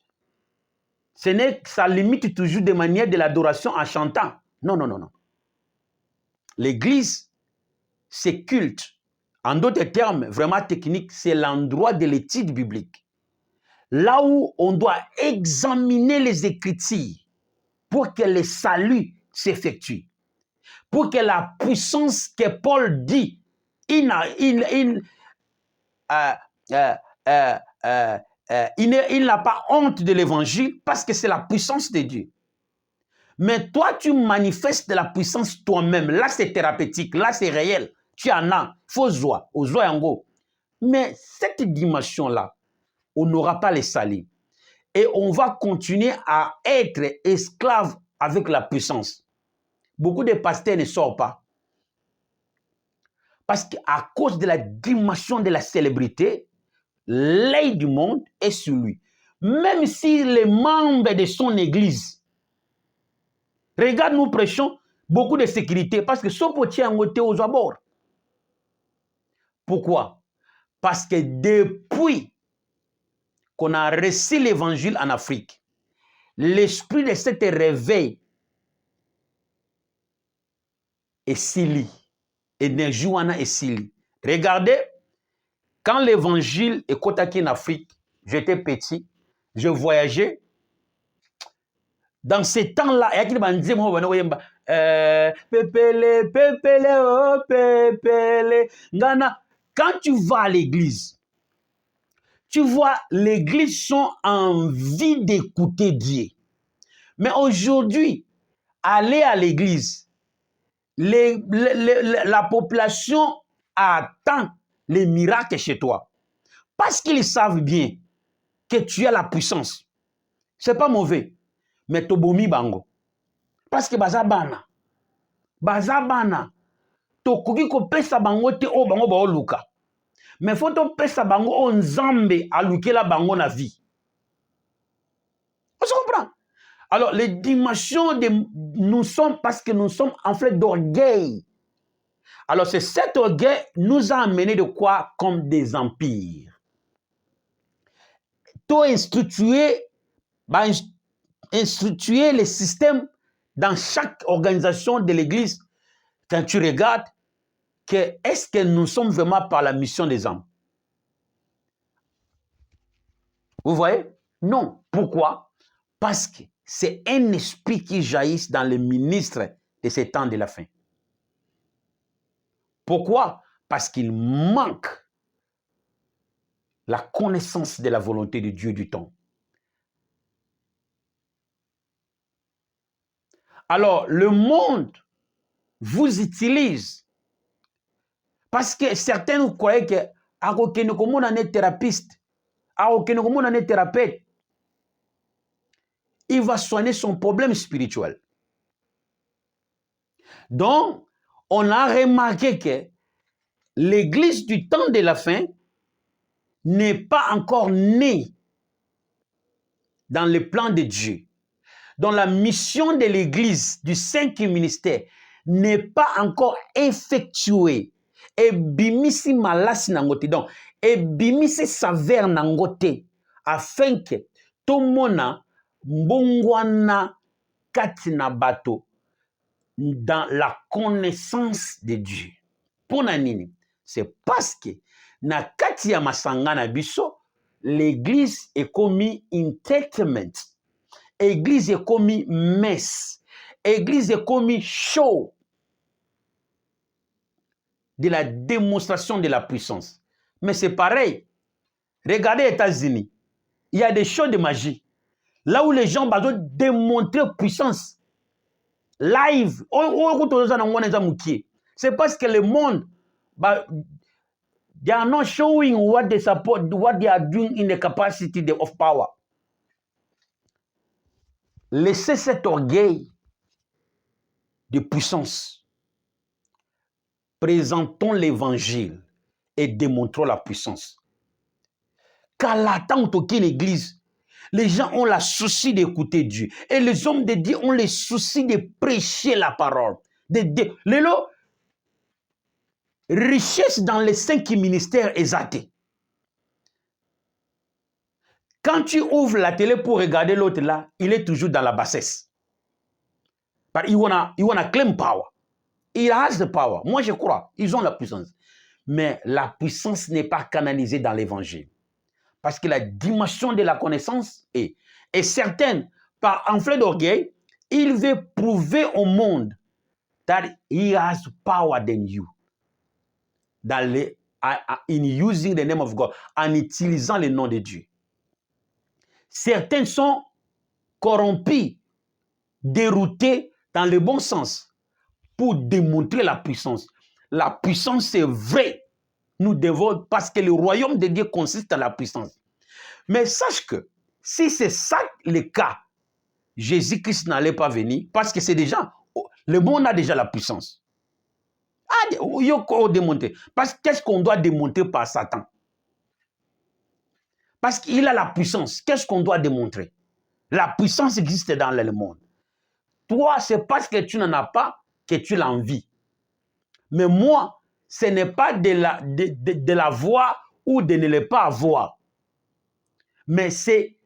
[SPEAKER 1] Ça limite toujours de manière de l'adoration en chantant. Non, non, non, non. L'église, c'est culte. En d'autres termes, vraiment techniques, c'est l'endroit de l'étude biblique. Là où on doit examiner les Écritures pour que le salut s'effectue. Pour que la puissance que Paul dit, il n'a pas honte de l'évangile parce que c'est la puissance de Dieu. Mais toi, tu manifestes la puissance toi-même. Là, c'est thérapeutique. Là, c'est réel. Tu en as. Faut joie. Au joie en go. Mais cette dimension-là, on n'aura pas les salis. Et on va continuer à être esclave avec la puissance. Beaucoup de pasteurs ne sortent pas. Parce qu'à cause de la dimension de la célébrité, l'œil du monde est sur lui. Même si les membres de son église, regarde, nous prêchons beaucoup de sécurité parce que ce potier a été aux abords. Pourquoi? Parce que depuis qu'on a reçu l'évangile en Afrique, l'esprit de cet réveil est sili. Énergie est sili. Regardez, quand l'évangile est cotaqué en Afrique, j'étais petit, je voyageais. Dans ces temps-là, il y a qui me disait, pépélé, pépélé, oh, pépélé. Quand tu vas à l'église, tu vois, l'église sont en vie d'écouter Dieu. Mais aujourd'hui, aller à l'église, la population attend les miracles chez toi. Parce qu'ils savent bien que tu as la puissance. Ce n'est pas mauvais. Mais tobomi bango. Parce que bazabana. Bazabana. Tokoki ko pesa bango te o bango ba oluka. Mais faut to pesa bango o nzambe alukela bango na vie. On se comprend? Alors, les dimensions de nous sommes, parce que nous sommes en fait d'orgueil. Alors, c'est cet orgueil nous a amené de quoi? Comme des empires. Tout instituer les systèmes dans chaque organisation de l'Église. Quand tu regardes, est-ce que nous sommes vraiment par la mission des hommes? Vous voyez? Non. Pourquoi? Parce que c'est un esprit qui jaillit dans les ministres de ces temps de la fin. Pourquoi? Parce qu'il manque la connaissance de la volonté de Dieu du temps. Alors, le monde vous utilise parce que certains vous croyez que est thérapeute, est thérapeute, il va soigner son problème spirituel. Donc, on a remarqué que l'église du temps de la fin n'est pas encore née dans le plan de Dieu. Donc, la mission de l'église du cinquième ministère n'est pas encore effectuée. Et bimisi malasi nangote. Donc, et bimisi saveur nangote. Afin que tout le monde mbongwana katina bato dans la connaissance de Dieu. Pour nanini, c'est parce que na kati ya masanga na biso, l'église est commis entertainment. Église est commis messe. Église est commis show de la démonstration de la puissance. Mais c'est pareil. Regardez les États-Unis. Il y a des shows de magie. Là où les gens vont démontrer puissance. Live. C'est parce que le monde, they are not showing what they support, what they are doing in the capacity of power. Laissez cet orgueil de puissance. Présentons l'évangile et démontrons la puissance. Car là, tant qu'aucune église, les gens ont le souci d'écouter Dieu. Et les hommes de Dieu ont le souci de prêcher la parole. Richesse dans les 5 ministères exaltés. Quand tu ouvres la télé pour regarder l'autre là, il est toujours dans la bassesse. But you wanna claim power. Il has the power. Moi, je crois. Ils ont la puissance. Mais la puissance n'est pas canalisée dans l'évangile. Parce que la dimension de la connaissance est certaine. Par enflé d'orgueil, il veut prouver au monde that he has power than you. In using the name of God, en utilisant le nom de Dieu. Certains sont corrompus, déroutés dans le bon sens pour démontrer la puissance. La puissance, c'est vrai. Nous devons, parce que le royaume de Dieu consiste dans la puissance. Mais sache que si c'est ça le cas, Jésus-Christ n'allait pas venir parce que c'est déjà, le monde a déjà la puissance. Parce que qu'est-ce qu'on doit démontrer par Satan? Parce qu'il a la puissance. Qu'est-ce qu'on doit démontrer? La puissance existe dans le monde. Toi, c'est parce que tu n'en as pas que tu l'envies. Mais moi, ce n'est pas de la voir ou de ne le pas avoir. Mais c'est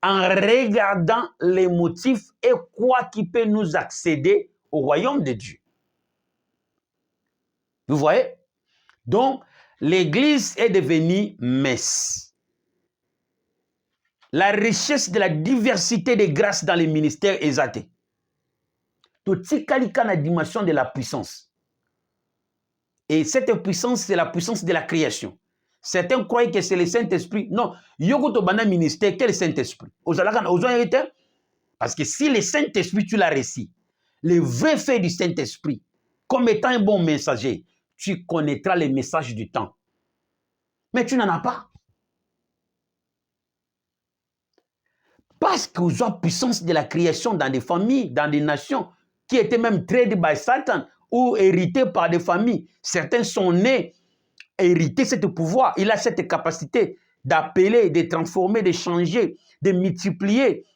[SPEAKER 1] en regardant les motifs et quoi qui peut nous accéder au royaume de Dieu. Vous voyez? Donc, l'Église est devenue messe. La richesse de la diversité des grâces dans les ministères est zatée. Tout la dimension de la puissance. Et cette puissance, c'est la puissance de la création. Certains croient que c'est le Saint-Esprit. Non, yogoto bana ministère, quel Saint-Esprit? Parce que si le Saint-Esprit, tu l'as reçu, le vrai fait du Saint-Esprit, comme étant un bon messager, tu connaîtras les messages du temps. Mais tu n'en as pas. Parce que vous avez puissance de la création dans des familles, dans des nations, qui étaient même traded by Satan ou héritées par des familles. Certains sont nés, hériter ce pouvoir. Il a cette capacité d'appeler, de transformer, de changer, de multiplier.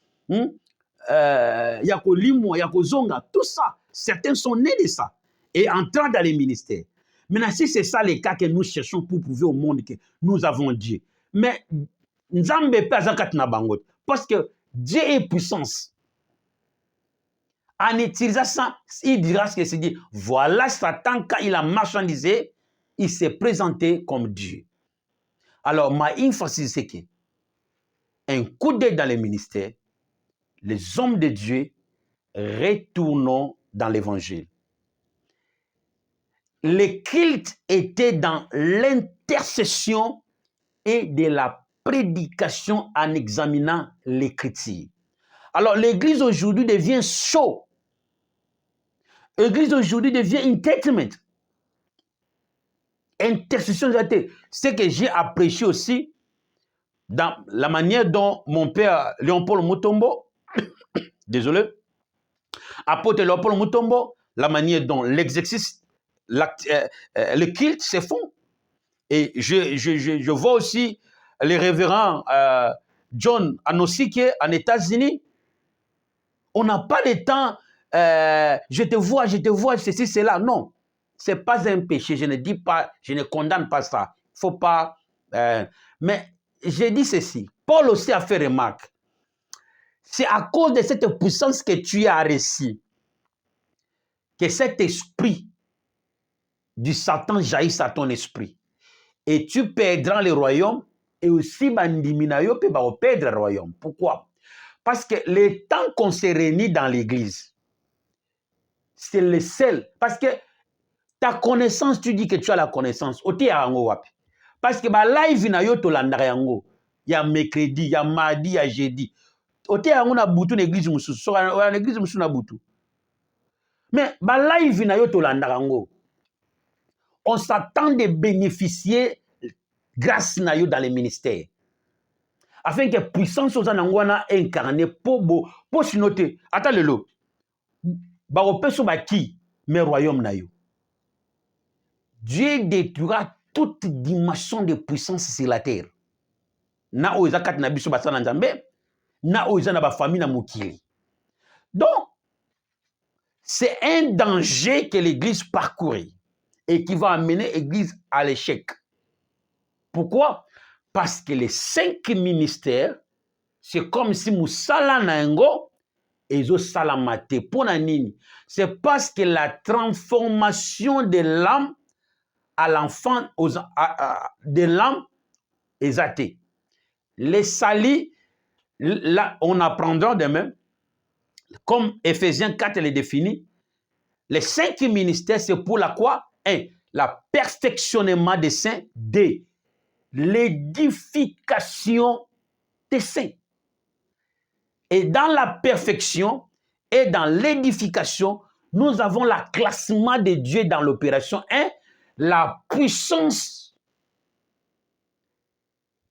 [SPEAKER 1] Yakolimo, Yakozonga, tout ça. Certains sont nés de ça et entrant dans les ministères. Maintenant, si c'est ça le cas que nous cherchons pour prouver au monde que nous avons Dieu. Mais parce que Dieu est puissance. En utilisant ça, il dira ce que c'est dit. Voilà Satan, quand il a marchandisé, il s'est présenté comme Dieu. Alors, ma emphasis, c'est que un coup d'œil dans les ministères, les hommes de Dieu retournons dans l'évangile. Le culte était dans l'intercession et de la prédication en examinant l'écriture. Alors, l'église aujourd'hui devient show. L'église aujourd'hui devient entertainment. Intercession, ce que j'ai apprécié aussi dans la manière dont mon père Léopold Mutombo, désolé, apôtre Léopold Mutombo, la manière dont l'exercice, le culte se font. Et je vois aussi les révérends John Anosike en États-Unis. On n'a pas de temps, je te vois, ceci, cela. Non, ce n'est pas un péché. Je ne dis pas, je ne condamne pas ça. Il ne faut pas. Mais j'ai dit ceci. Paul aussi a fait remarque. C'est à cause de cette puissance que tu as reçue que cet esprit du Satan jaillisse à ton esprit. Et tu perdras le royaume et aussi Bandiminayo peut perdre le royaume. Pourquoi? Parce que le temps qu'on se réunit dans l'église, c'est le seul. Parce que ta connaissance, tu dis que tu as la connaissance. Parce que live na yo to landara yango. Il y a mercredi, il y a mardi, il y a jeudi. Ote yango na butu l'église mususu. So na église mususu na butu. Mais live na yo to landara yango. On s'attend de bénéficier grâce na yo dans les ministères. Afin que puissance aux anangwana incarnée pour sinoter. Attends le lot. Baropeso baki mais royaume na yo. Dieu détruira toute dimension de puissance sur la terre. Na oza kat na biso basana nzambe, na oza na ba famille na mukili. Donc c'est un danger que l'église parcourit et qui va amener l'église à l'échec. Pourquoi? Parce que les 5 ministères, c'est comme si Moussala Nango et Zo Salamate. Pour Nanini, c'est parce que la transformation de l'âme à l'enfant, de l'âme exaltée. Les salis, là, on apprendra de même, comme Éphésiens 4 les définit, les 5 ministères, c'est pour la quoi? 1. La perfectionnement des saints. 2. L'édification des saints. Et dans la perfection et dans l'édification, nous avons l'acclassement de Dieu dans l'opération. 1. La puissance,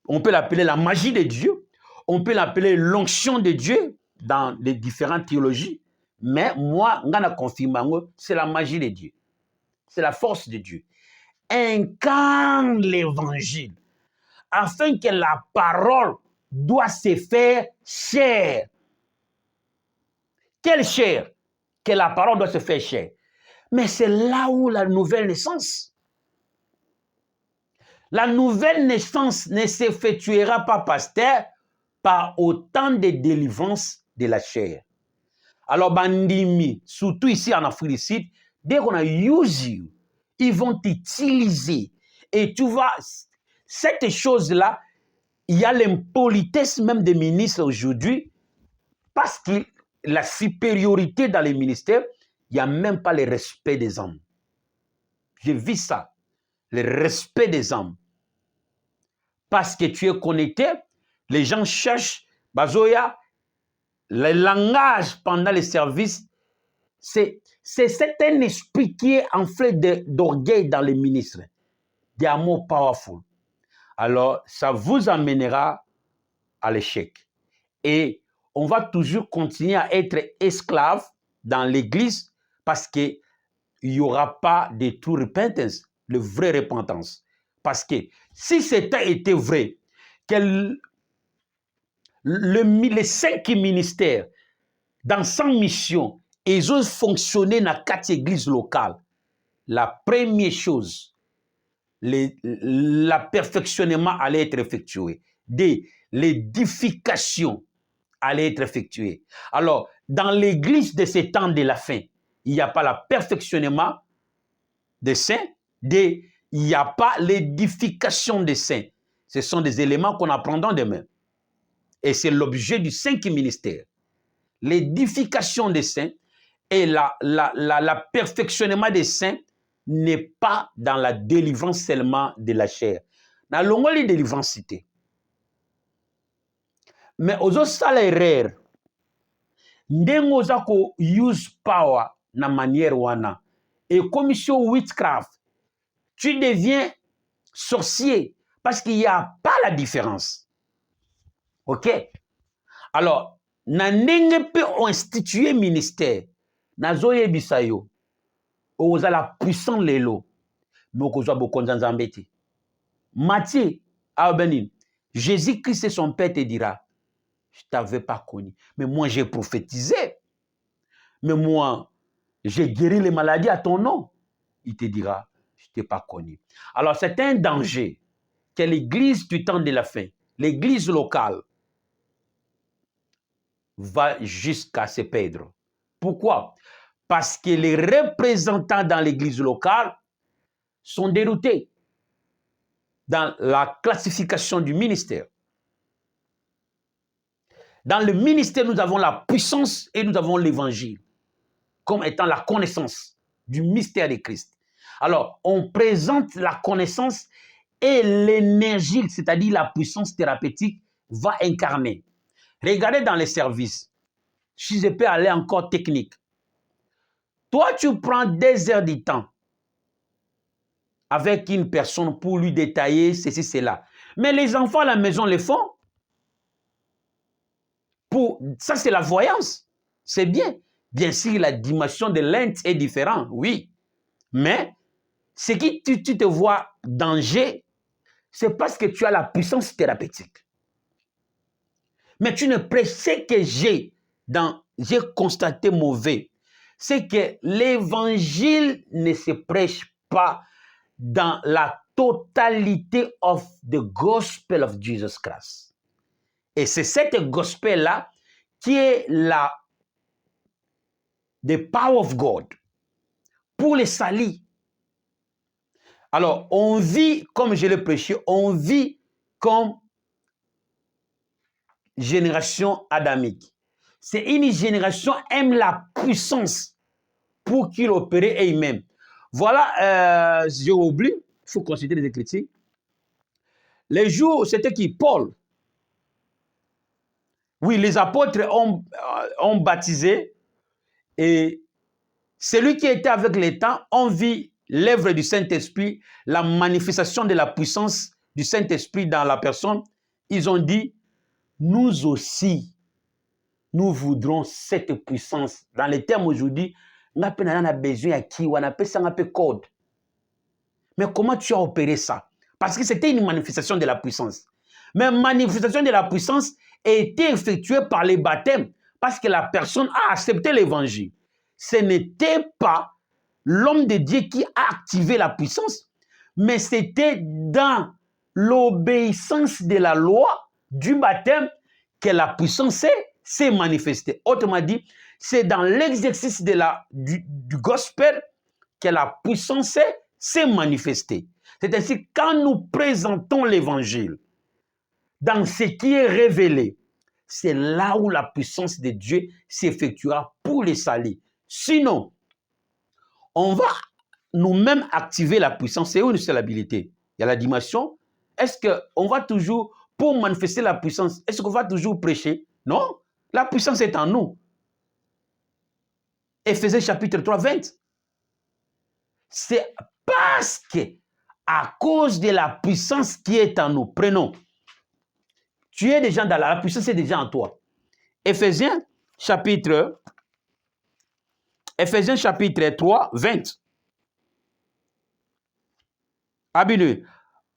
[SPEAKER 1] on peut l'appeler la magie de Dieu, on peut l'appeler l'onction de Dieu dans les différentes théologies, mais moi, c'est la magie de Dieu, c'est la force de Dieu. Incarne l'évangile, afin que la parole doit se faire chair. Quelle chair? Que la parole doit se faire chair. Mais c'est là où la nouvelle naissance. La nouvelle naissance ne s'effectuera pas, pasteur, par autant de délivrance de la chair. Alors, bandimi, surtout ici en Afrique du Sud, dès qu'on a use you, ils vont t'utiliser. Et tu vois, cette chose-là, il y a l'impolitesse même des ministres aujourd'hui, parce que la supériorité dans les ministères, il n'y a même pas le respect des hommes. J'ai vu ça, le respect des hommes. Parce que tu es connecté, les gens cherchent, Bazoya, le langage pendant les services, c'est un esprit qui est enflé d'orgueil dans les ministres. Des amours powerful. Alors, ça vous amènera à l'échec. Et on va toujours continuer à être esclave dans l'église parce qu'il n'y aura pas de true repentance, de vraie repentance. Parce que si c'était été vrai, que les 5 ministères dans 100 missions, ils ont fonctionné dans 4 églises locales, la première chose, perfectionnement allait être effectué. L'édification allait être effectuée. Alors, dans l'église de ces temps de la fin, il n'y a pas le perfectionnement des saints, il n'y a pas l'édification des saints. Ce sont des éléments qu'on apprendra demain. Et c'est l'objet du 5 ministère. L'édification des saints et la perfectionnement des saints n'est pas dans la délivrance seulement de la chair. Dans l'ongoli délivrance cité. Mais aux autres salaires, ndengo zako use power na manière wana. Et commission witchcraft, tu deviens sorcier parce qu'il n'y a pas la différence. Ok? Alors, na ndenge peut instituer ministère, na zoye bisayo, oza la puissant lelo, moko zwa bokonza nzambe te. Matthieu, Abenin, Jésus-Christ et son Père te dira, je ne t'avais pas connu, mais moi j'ai prophétisé, mais moi j'ai guéri les maladies à ton nom. Il te dira, je ne t'ai pas connu. Alors c'est un danger que l'église du temps de la fin, l'église locale, va jusqu'à se perdre. Pourquoi? Parce que les représentants dans l'église locale sont déroutés dans la classification du ministère. Dans le ministère, nous avons la puissance et nous avons l'évangile comme étant la connaissance du mystère de Christ. Alors, on présente la connaissance et l'énergie, c'est-à-dire la puissance thérapeutique, va incarner. Regardez dans les services, si je peux aller encore technique. Toi, tu prends des heures de temps avec une personne pour lui détailler ceci, cela. Mais les enfants à la maison le font. Ça, c'est la voyance. C'est bien. Bien sûr, la dimension de lente est différente, oui. Mais ce qui tu te vois danger, c'est parce que tu as la puissance thérapeutique. Mais tu ne prêches, ce que j'ai constaté mauvais, c'est que l'évangile ne se prêche pas dans la totalité of the gospel of Jesus Christ. Et c'est cette gospel-là qui est the power of God pour les salis. Alors, on vit, comme je l'ai prêché, on vit comme génération adamique. C'est une génération qui aime la puissance pour qu'il opère elle-même. Voilà, j'ai oublié, il faut considérer les Écritures. Les jours, c'était qui? Paul. Oui, les apôtres ont baptisé et celui qui était avec les temps, on vit l'œuvre du Saint-Esprit, la manifestation de la puissance du Saint-Esprit dans la personne. Ils ont dit, nous aussi, nous voudrons cette puissance. Dans les termes aujourd'hui, on a besoin à qui? On appelle ça un peu code. Mais comment tu as opéré ça? Parce que c'était une manifestation de la puissance. Mais manifestation de la puissance a été effectuée par les baptêmes parce que la personne a accepté l'évangile. Ce n'était pas l'homme de Dieu qui a activé la puissance, mais c'était dans l'obéissance de la loi du baptême que la puissance s'est manifestée. Autrement dit, c'est dans l'exercice du gospel que la puissance s'est manifestée. C'est ainsi quand nous présentons l'évangile, dans ce qui est révélé, c'est là où la puissance de Dieu s'effectuera pour les salir. Sinon, on va nous-mêmes activer la puissance. C'est une seule habilité. Il y a la dimension. Est-ce qu'on va toujours, pour manifester la puissance, est-ce qu'on va toujours prêcher? Non. La puissance est en nous. Éphésiens chapitre 3, 20. C'est parce que, à cause de la puissance qui est en nous, prenons, tu es déjà dans la puissance est déjà en toi. Éphésiens chapitre 3, 20. Abinu.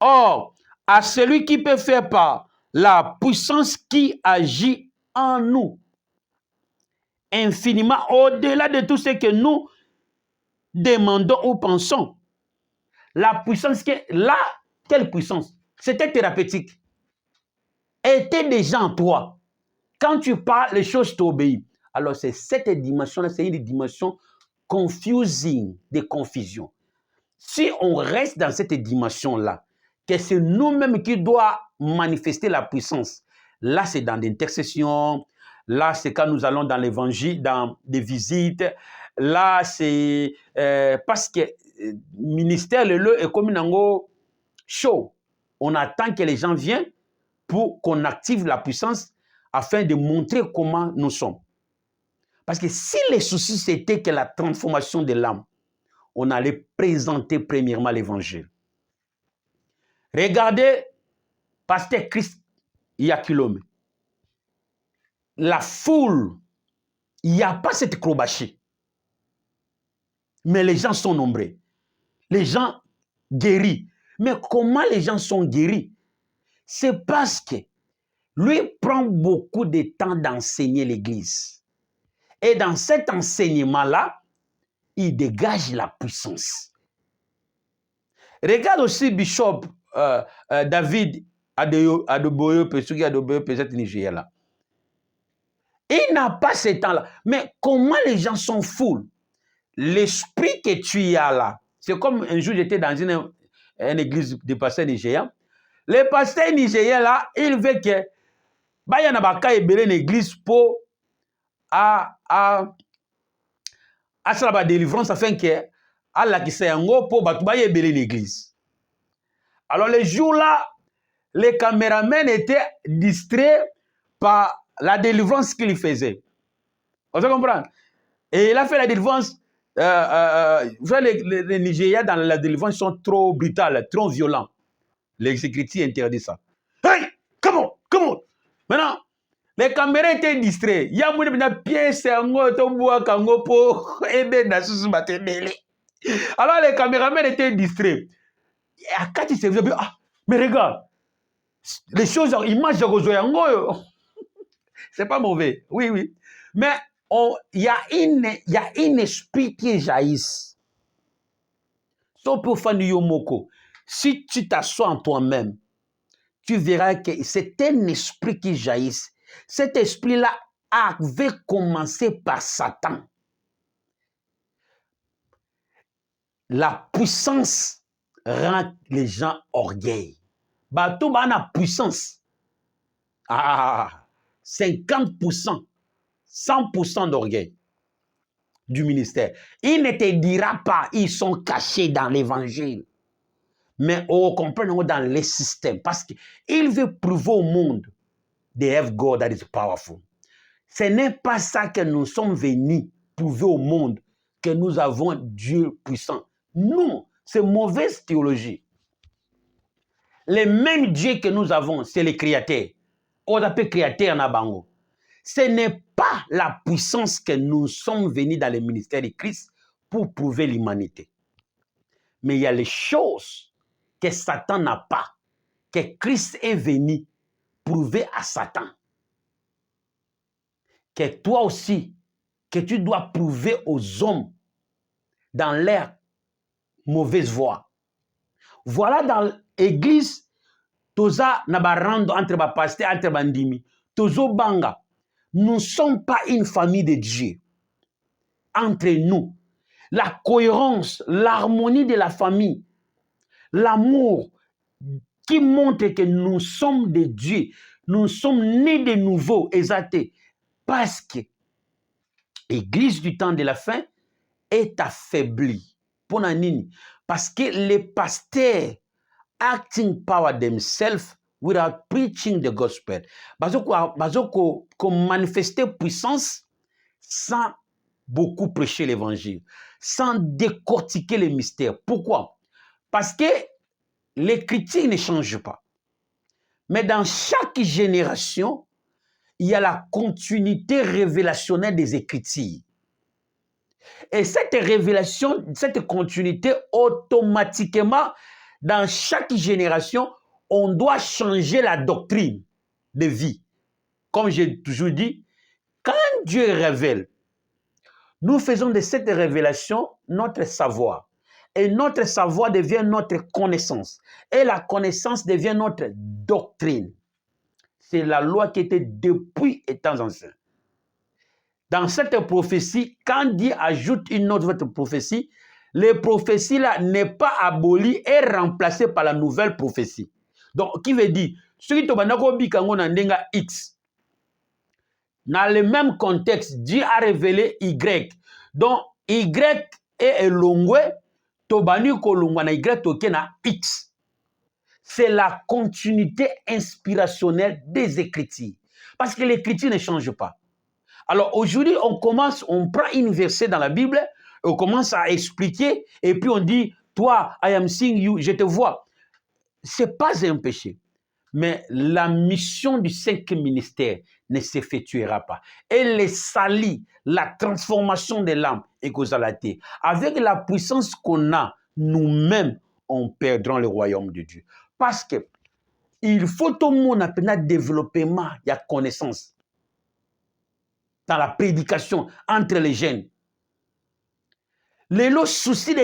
[SPEAKER 1] Or, à celui qui peut faire par la puissance qui agit en nous, infiniment au-delà de tout ce que nous demandons ou pensons. La puissance qui est là, quelle puissance? C'était thérapeutique. Était déjà en toi. Quand tu parles, les choses t'obéissent. Alors, c'est cette dimension-là, c'est une dimension confusing, de confusion. Si on reste dans cette dimension-là, que c'est nous-mêmes qui doit manifester la puissance, là, c'est dans l'intercession, là, c'est quand nous allons dans l'évangile, dans des visites, là, c'est parce que ministère, le lieu est comme une show. On attend que les gens viennent pour qu'on active la puissance afin de montrer comment nous sommes. Parce que si les soucis c'était que la transformation de l'âme, on allait présenter premièrement l'évangile. Regardez, pasteur Christ, il y a kilomètres. La foule, il n'y a pas cette acrobatie. Mais les gens sont nombreux. Les gens guéris. Mais comment les gens sont guéris? C'est parce que lui prend beaucoup de temps d'enseigner l'Église. Et dans cet enseignement-là, il dégage la puissance. Regarde aussi Bishop David Adeboye, peut-être Nigeria là. Il n'a pas ce temps-là. Mais comment les gens sont fous? L'esprit que tu as là, c'est comme un jour j'étais dans une église de pasteurs nigériens. Les pasteurs nigériens là, ils veulent que il y a une église pour à la délivrance afin que Allah qui s'est en pour une église. Alors les jours là, les caméramans étaient distraits par la délivrance qu'il faisait. Vous comprenez? Et il a fait la délivrance. Les Nigériens dans la délivrance sont trop brutales, trop violents. Les Écritures interdisent ça. Hey, come on. Maintenant, les caméras étaient distraits. Il y a une pièce alors les caméramans étaient distraits. Et à quand ils se disaient, ah, mais regarde, les choses, images de Rozoyango, c'est pas mauvais. Oui. Mais il y a un esprit qui jaillisse. Si tu t'assois en toi-même, tu verras que c'est un esprit qui jaillisse. Cet esprit-là avait commencé par Satan. La puissance rend les gens orgueil. Bateau a la puissance. 50%, 100% d'orgueil du ministère. Il ne te dira pas, ils sont cachés dans l'évangile. Mais on comprend dans les systèmes. Parce qu'il veut prouver au monde, they have God that is powerful. Ce n'est pas ça que nous sommes venus prouver au monde, que nous avons Dieu puissant. Non, c'est mauvaise théologie. Le même Dieu que nous avons, c'est le Créateur. On appelle Créateur en Abango. Ce n'est pas la puissance que nous sommes venus dans le ministère de Christ pour prouver l'humanité. Mais il y a les choses que Satan n'a pas, que Christ est venu prouver à Satan. Que toi aussi, que tu dois prouver aux hommes dans leur mauvaise voie. Voilà dans l'église, toza nabarando entre ba pasteur, entre bandimi, tozo banga. Nous ne sommes pas une famille de Dieu. Entre nous, la cohérence, l'harmonie de la famille, l'amour qui montre que nous sommes de Dieu, nous sommes nés de nouveau, exaltés, parce que l'église du temps de la fin est affaiblie. Pour nini? Parce que les pasteurs acting power themselves without preaching the gospel. Bazoko manifester puissance sans beaucoup prêcher l'évangile, sans décortiquer les mystères. Pourquoi? Parce que l'écriture ne change pas. Mais dans chaque génération, il y a la continuité révélationnelle des Écritures. Et cette révélation, cette continuité, automatiquement, dans chaque génération, on doit changer la doctrine de vie. Comme j'ai toujours dit, quand Dieu révèle, nous faisons de cette révélation notre savoir. Et notre savoir devient notre connaissance. Et la connaissance devient notre doctrine. C'est la loi qui était depuis étant ancien. Dans cette prophétie, quand Dieu ajoute une autre prophétie, les prophéties-là n'est pas abolie et remplacée par la nouvelle prophétie. Donc, qui veut dire, ce qui est X, dans le même contexte, Dieu a révélé Y. Donc, Y est elongwe, tobani kolongwa na Y toke na X. C'est la continuité inspirationnelle des Écritures. Parce que l'Écriture ne change pas. Alors aujourd'hui, on prend une verset dans la Bible, on commence à expliquer, et puis on dit, toi, I am seeing you, je te vois. Ce n'est pas un péché. Mais la mission du cinquième ministère ne s'effectuera pas. Et les salis, la transformation de l'âme est causalité. Avec la puissance qu'on a, nous-mêmes, on perdra le royaume de Dieu. Parce que il faut tout le monde apprendre à développement, il y a connaissance. Dans la prédication entre les jeunes. Le souci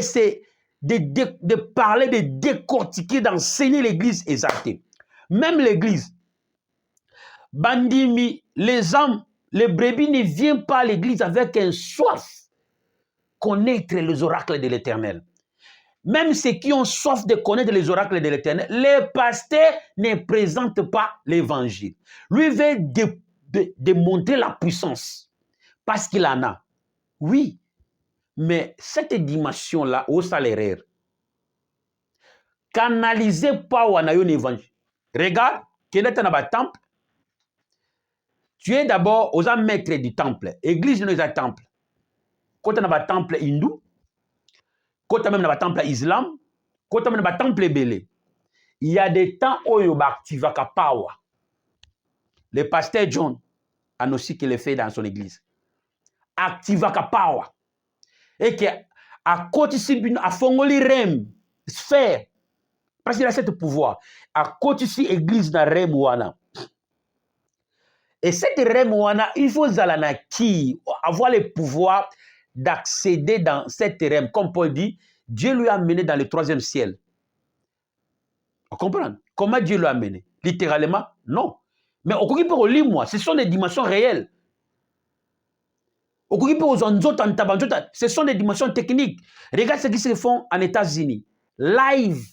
[SPEAKER 1] de parler, de décortiquer, d'enseigner l'église exaltée. Même l'église, bandimi, les âmes, les brebis ne viennent pas à l'église avec un soif connaître les oracles de l'Éternel. Même ceux qui ont soif de connaître les oracles de l'Éternel, les pasteurs ne présentent pas l'évangile. Lui veut démontrer la puissance parce qu'il en a. Oui, mais cette dimension-là, au salaire, canalisez pas ou anayon évangile. Regarde, qui est dans le temple. Tu es d'abord aux maîtres du temple. Église de nos temple. Quand tu as un temple hindou, quand tu as même un temple islam, quand tu as même un temple belé. Il y a des temps où il y a activaka power. Le pasteur John a aussi qu'il le fait dans son église. Activaka power. Et que à côté de à fongoli rem sphère parce qu'il a ce pouvoir à côté de l'église dans rem wana et cette rem wana il faut zalana qui avoir le pouvoir d'accéder dans cette rem comme Paul dit Dieu lui a amené dans le troisième ciel. Vous comprenez comment Dieu l'a amené littéralement non mais au coup pour lire moi ce sont des dimensions réelles. Ce sont des dimensions techniques. Regarde ce qui se fait en États-Unis. live.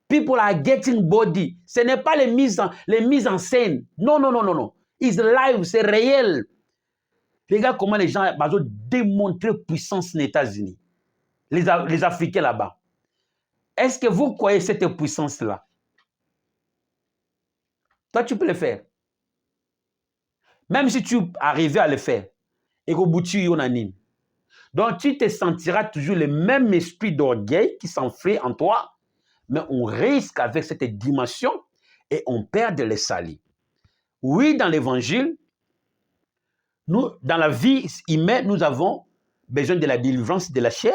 [SPEAKER 1] People are getting body. Ce n'est pas les mises en scène. Non, non, non, non, non. It's live, c'est réel. Regarde comment les gens ont démontré puissance aux États-Unis. Les Africains là-bas. Est-ce que vous croyez cette puissance-là? Toi, tu peux le faire. Même si tu arrivais à le faire, et qu'au bout tu y en anime. Donc, tu te sentiras toujours le même esprit d'orgueil qui s'enfle en toi, mais on risque avec cette dimension et on perd le salut. Oui, dans l'évangile, nous, dans la vie humaine, nous avons besoin de la délivrance de la chair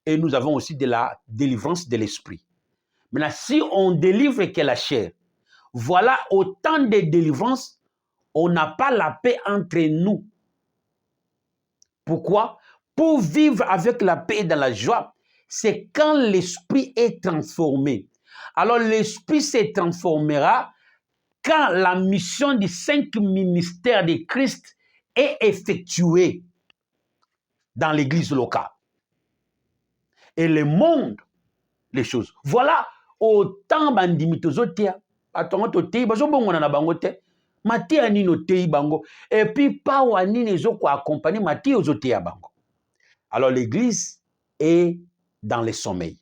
[SPEAKER 1] et nous avons aussi de la délivrance de l'esprit. Maintenant, si on délivre que la chair, voilà autant de délivrances, on n'a pas la paix entre nous. Pourquoi? Pour vivre avec la paix et dans la joie, c'est quand l'esprit est transformé. Alors l'esprit se transformera quand la mission des 5 ministères de Christ est effectuée dans l'église locale. Et le monde, les choses. Voilà autant bandimitozotia. Et puis, pas accompagner bango. Alors, l'église est dans le sommeil.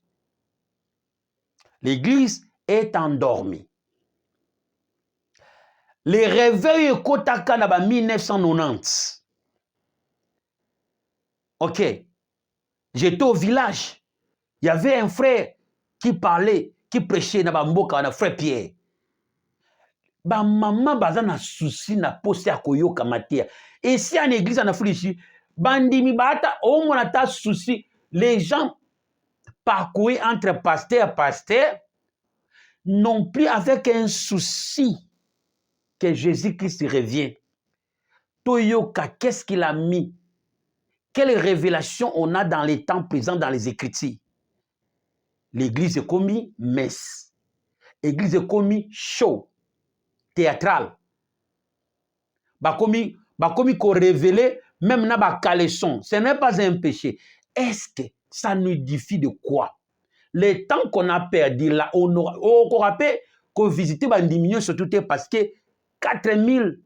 [SPEAKER 1] L'église est endormie. Les réveils Kotaka en 1990. Ok. J'étais au village. Il y avait un frère qui parlait, qui prêchait dans Mboka, un frère Pierre. Ba maman baza na souci na pose ya koyoka matia. Et si en église en Afrique, bandimi bata au moins ta souci, les gens parcourent entre pasteur et pasteur, non plus avec un souci que Jésus-Christ revient. Toyoka, qu'est-ce qu'il a mis? Quelle révélation on a dans les temps présents dans les Écritures? L'église est commis messe. L'église est commis show. Théâtral. Bakomi ko révéler même na ba caleçon, ce n'est pas un péché. Est-ce que ça nous édifie de quoi? Le temps qu'on a perdu là, on aura qu'on visiter ba diminuer surtout parce que 4000,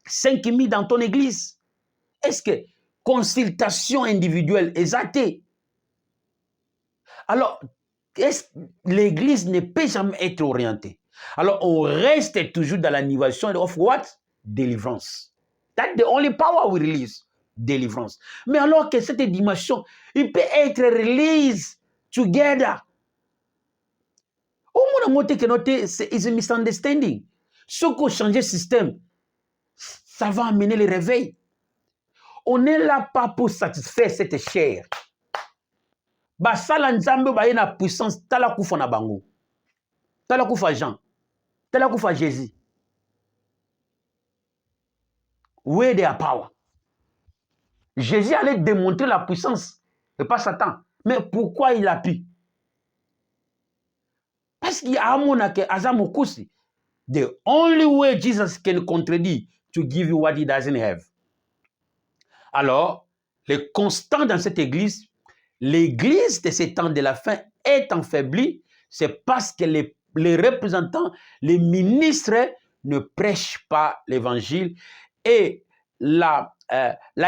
[SPEAKER 1] 5000 dans ton église. Est-ce que consultation individuelle est athée? Alors, l'église ne peut jamais être orientée. Alors, on reste toujours dans l'animation of what? Délivrance. That's the only power we release. Délivrance. Mais alors que cette dimension, il peut être released together. Au moins, c'est un misunderstanding. Ce qu'on change le système, ça va amener le réveil. On n'est là pas pour satisfaire cette chair. Basala nzambe ba na puissance tala kufa na bango. Tala kufa Jean. Tala kufa Jésus. Where their power. Jésus allait démontrer la puissance et pas Satan. Mais pourquoi il a pu? Parce qu'il y a un que Azamokusi. The only way Jesus can contredire to give you what he doesn't have. Alors, le constant dans cette église, l'église de ces temps de la fin est enfaiblie, c'est parce que les représentants, les ministres ne prêchent pas l'évangile et la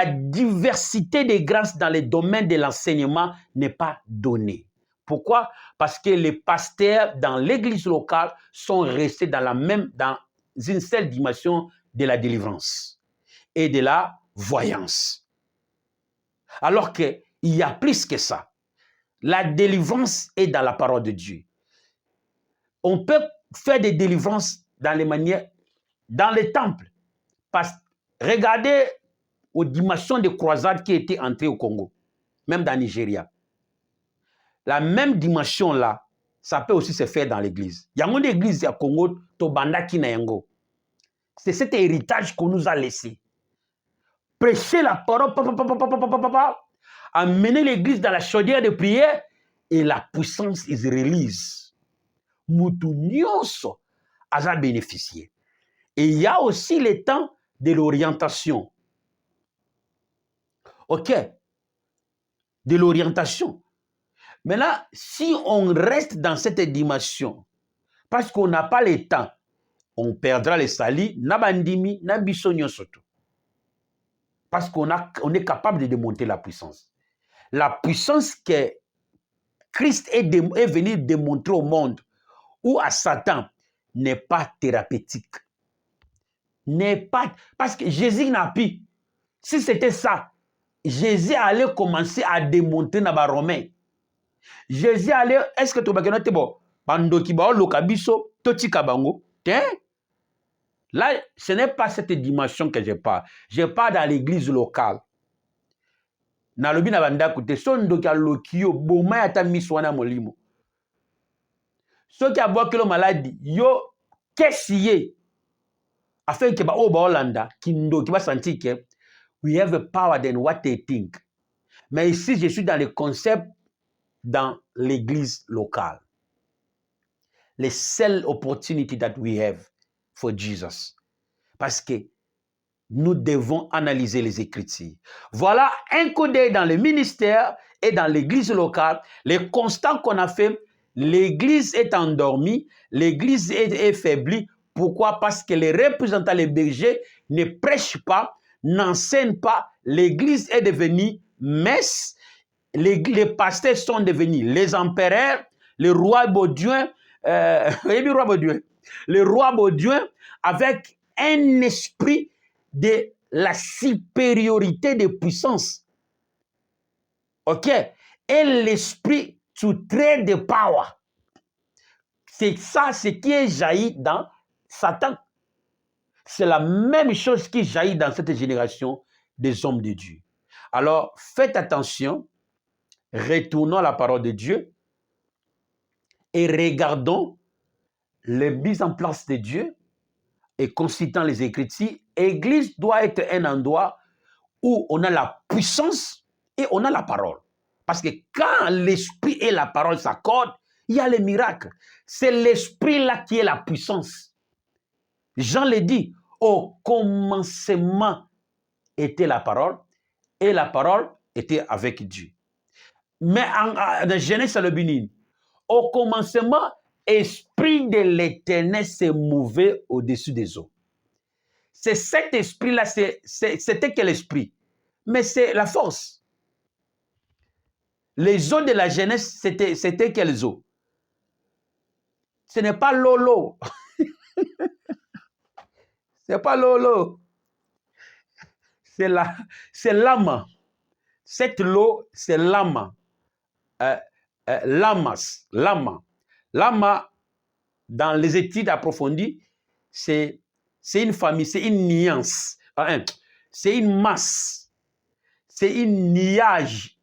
[SPEAKER 1] diversité des grâces dans les domaines de l'enseignement n'est pas donnée. Pourquoi? Parce que les pasteurs dans l'église locale sont restés dans une seule dimension de la délivrance et de la voyance. Alors qu'il y a plus que ça. La délivrance est dans la parole de Dieu. On peut faire des délivrances dans les manières, dans les temples. Regardez aux dimensions de croisades qui étaient entrées au Congo, même dans le Nigeria. La même dimension-là, ça peut aussi se faire dans l'église. Il y a une église au Congo, Tobanda Kinayango. C'est cet héritage qu'on nous a laissé. Prêcher la parole, amener l'église dans la chaudière de prière et la puissance is release. Moutounioso a bénéficié. Et il y a aussi le temps de l'orientation. Ok? De l'orientation. Maintenant, si on reste dans cette dimension, parce qu'on n'a pas le temps, on perdra les salis, nabandimi, nabisonyo soto. Parce qu'on est capable de démonter la puissance. La puissance que Christ est venu démontrer au monde ou à Satan n'est pas thérapeutique. N'est pas... Parce que Jésus n'a pu. Si c'était ça, Jésus allait commencer à démontrer dans les Romains. Jésus allait... Est-ce que tu vas dire bon, bandoki ba lokabiso totika bango? Là, ce n'est pas cette dimension que je parle. Je parle dans l'église locale. Nalobi na banda kote sondoki alokio boma ya ta miswana molimo. Soki abwakelo maladi yo kesiye afin que ba o ba Hollanda kindoki ba sentir que we have a power than what they think. Mais ici je suis dans le concept dans l'église locale. Les seules opportunités that we have for Jesus. Parce que nous devons analyser les Écritures. Voilà un coup d'œil dans le ministère et dans l'église locale. Les constats qu'on a fait, l'église est endormie, l'église est faiblie. Pourquoi? Parce que les représentants, les bergers, ne prêchent pas, n'enseignent pas. L'église est devenue messe. Les pasteurs sont devenus les empereurs, le roi Baudouin, le roi Baudouin avec un esprit de la supériorité de puissance. OK? Et l'esprit to trade the power. C'est ça ce qui est jailli dans Satan. C'est la même chose qui jaillit dans cette génération des hommes de Dieu. Alors, faites attention, retournons à la parole de Dieu et regardons les mises en place de Dieu et consultant les Écritures. L'église doit être un endroit où on a la puissance et on a la parole. Parce que quand l'esprit et la parole s'accordent, il y a les miracles. C'est l'esprit là qui est la puissance. Jean le dit, au commencement était la parole et la parole était avec Dieu. Mais dans Genèse le Bénin, au commencement, l'esprit de l'Éternel se mouvait au-dessus des eaux. C'est cet esprit-là, c'était quel esprit? Mais c'est la force. Les eaux de la Genèse, c'était quelles eaux? Ce n'est pas l'eau. C'est pas l'eau. C'est l'âme. Cette eau, c'est l'âme. L'âme, dans les études approfondies, c'est une famille, c'est une nuance, c'est une masse, c'est une nuage,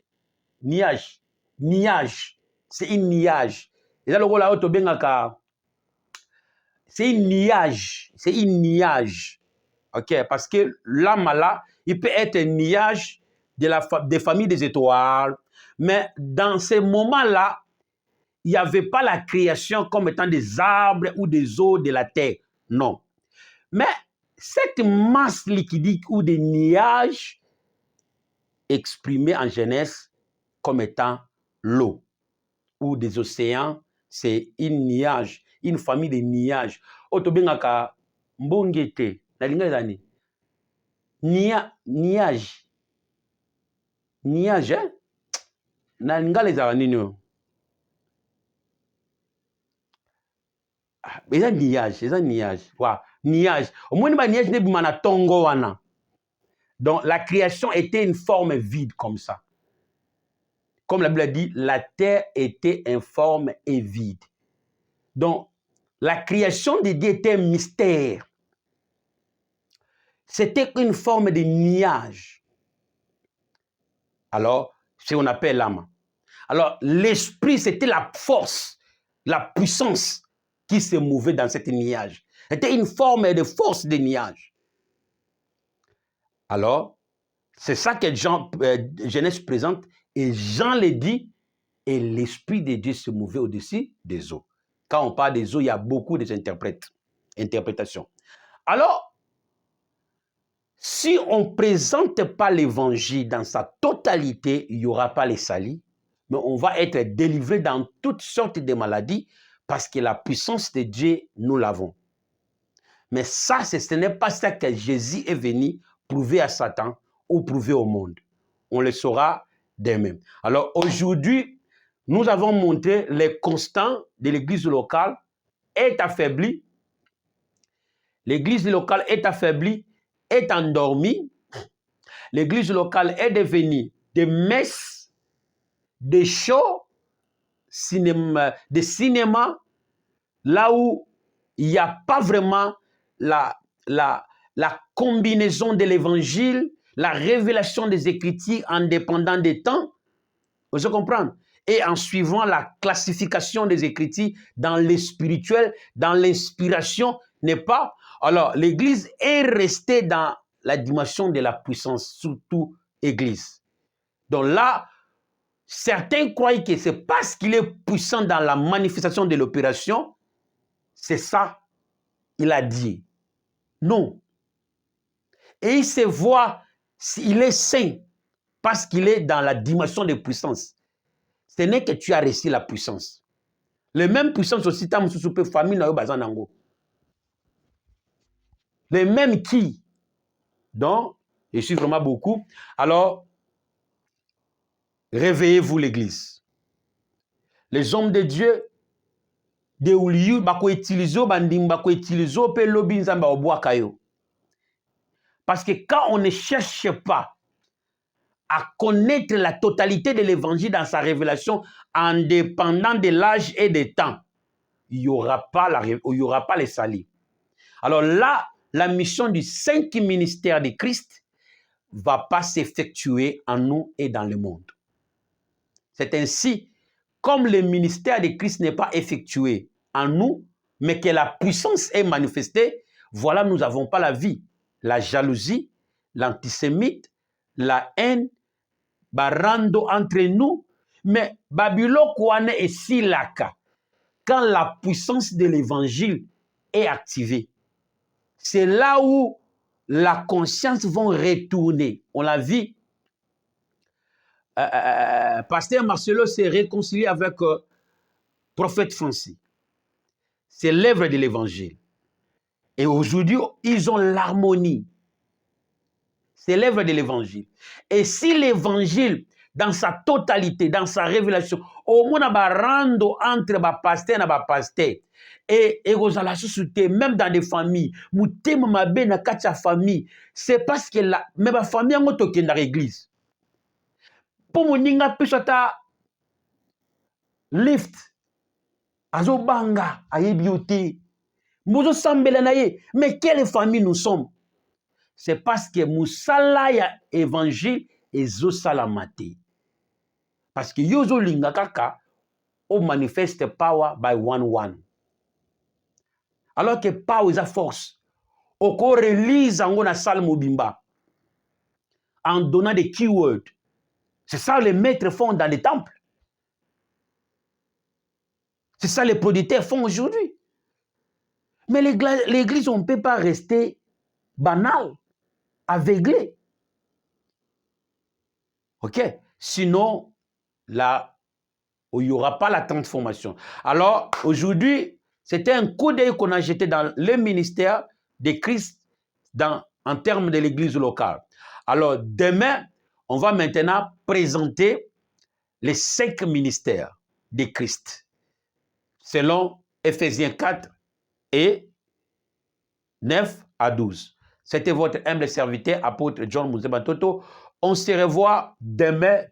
[SPEAKER 1] c'est une nuage. Et là, c'est une nuage, ok, parce que l'âme là, il peut être un nuage des familles des étoiles, mais dans ces moments-là, il n'y avait pas la création comme étant des arbres ou des eaux de la terre. Non. Mais cette masse liquidique ou des nuages exprimés en Genèse comme étant l'eau ou des océans, c'est une nuage, une famille de nuages. Otobengaka mbongete, na linga zani. Nuage. Nuage, hein? Na linga les aranino. Les nuages. Wow. Nuage. Au moins, les nuages ne tongo wana. Donc, la création était une forme vide comme ça. Comme la Bible a dit, la terre était informe et vide. Donc, la création de Dieu était un mystère. C'était une forme de nuage. Alors, c'est ce qu'on appelle l'âme. Alors, l'esprit, c'était la force, la puissance qui se mouvait dans cette nuage. C'était une forme de force de nuage. Alors, c'est ça que Genèse présente, et Jean le dit, et l'Esprit de Dieu se mouvait au-dessus des eaux. Quand on parle des eaux, il y a beaucoup d'interprétations. Alors, si on ne présente pas l'évangile dans sa totalité, il n'y aura pas les salis. mais on va être délivré dans toutes sortes de maladies parce que la puissance de Dieu, nous l'avons. Mais ça, ce n'est pas ça que Jésus est venu prouver à Satan ou prouver au monde. On le saura demain. Alors aujourd'hui, nous avons montré les constants de l'église locale est affaiblie. L'église locale est affaiblie, est endormie. L'église locale est devenue des messes, des shows, des cinémas, là où il n'y a pas vraiment la combinaison de l'évangile, la révélation des Écritures en dépendant des temps. Vous comprenez? Et en suivant la classification des Écritures dans le spirituel, dans l'inspiration, n'est pas? Alors, l'Église est restée dans la dimension de la puissance, surtout Église. Donc là, certains croient que c'est parce qu'il est puissant dans la manifestation de l'opération, c'est ça, il a dit. Non. Et il se voit s'il est saint parce qu'il est dans la dimension de puissance. Ce n'est que tu as reçu la puissance. Les mêmes puissances aussi, tu as famille. Les mêmes qui. Donc, je suis vraiment beaucoup. Alors, réveillez-vous l'Église. Les hommes de Dieu, de ouliou, bako utiliser, bandim bako utiliser, pe lobi nzamba oboa kayo. Parce que quand on ne cherche pas à connaître la totalité de l'évangile dans sa révélation, en dépendant de l'âge et des temps, il n'y aura pas les salis. Alors là, la mission du 5 ministère de Christ ne va pas s'effectuer en nous et dans le monde. C'est ainsi, comme le ministère de Christ n'est pas effectué en nous, mais que la puissance est manifestée, voilà, nous n'avons pas la vie. La jalousie, l'antisémite, la haine, barando entre nous, mais Babylone kouane et silaka. Quand la puissance de l'évangile est activée, c'est là où la conscience va retourner. On l'a vu. Pasteur Marcelo s'est réconcilié avec prophète Francis. C'est l'œuvre de l'évangile. Et aujourd'hui, ils ont l'harmonie. C'est l'œuvre de l'évangile. Et si l'évangile, dans sa totalité, dans sa révélation, au moins rando entre pasteur et pasteur, et même dans des familles, c'est parce que la famille a été dans l'église. Pour mon ninga pisata lift, azo banga, aye beauté, mozo sambela naye, mais quelle famille nous sommes? C'est parce que Moussala ya évangile et Zosalamate. Parce que Yozo Lingakaka, on manifeste power by one. Alors que power est a force. On relise en la salle Mobimba en donnant des keywords. C'est ça les maîtres font dans les temples. C'est ça les producteurs font aujourd'hui. Mais l'église, on ne peut pas rester banal, aveuglé. OK? Sinon, là, il n'y aura pas la transformation. Alors, aujourd'hui, c'était un coup d'œil qu'on a jeté dans le ministère de Christ en termes de l'église locale. Alors, demain, on va maintenant présenter les 5 ministères de Christ, selon Ephésiens 4 et 9 à 12. C'était votre humble serviteur, apôtre John Mouzeba-Toto. On se revoit demain,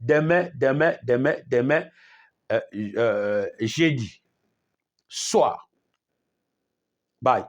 [SPEAKER 1] jeudi soir. Bye.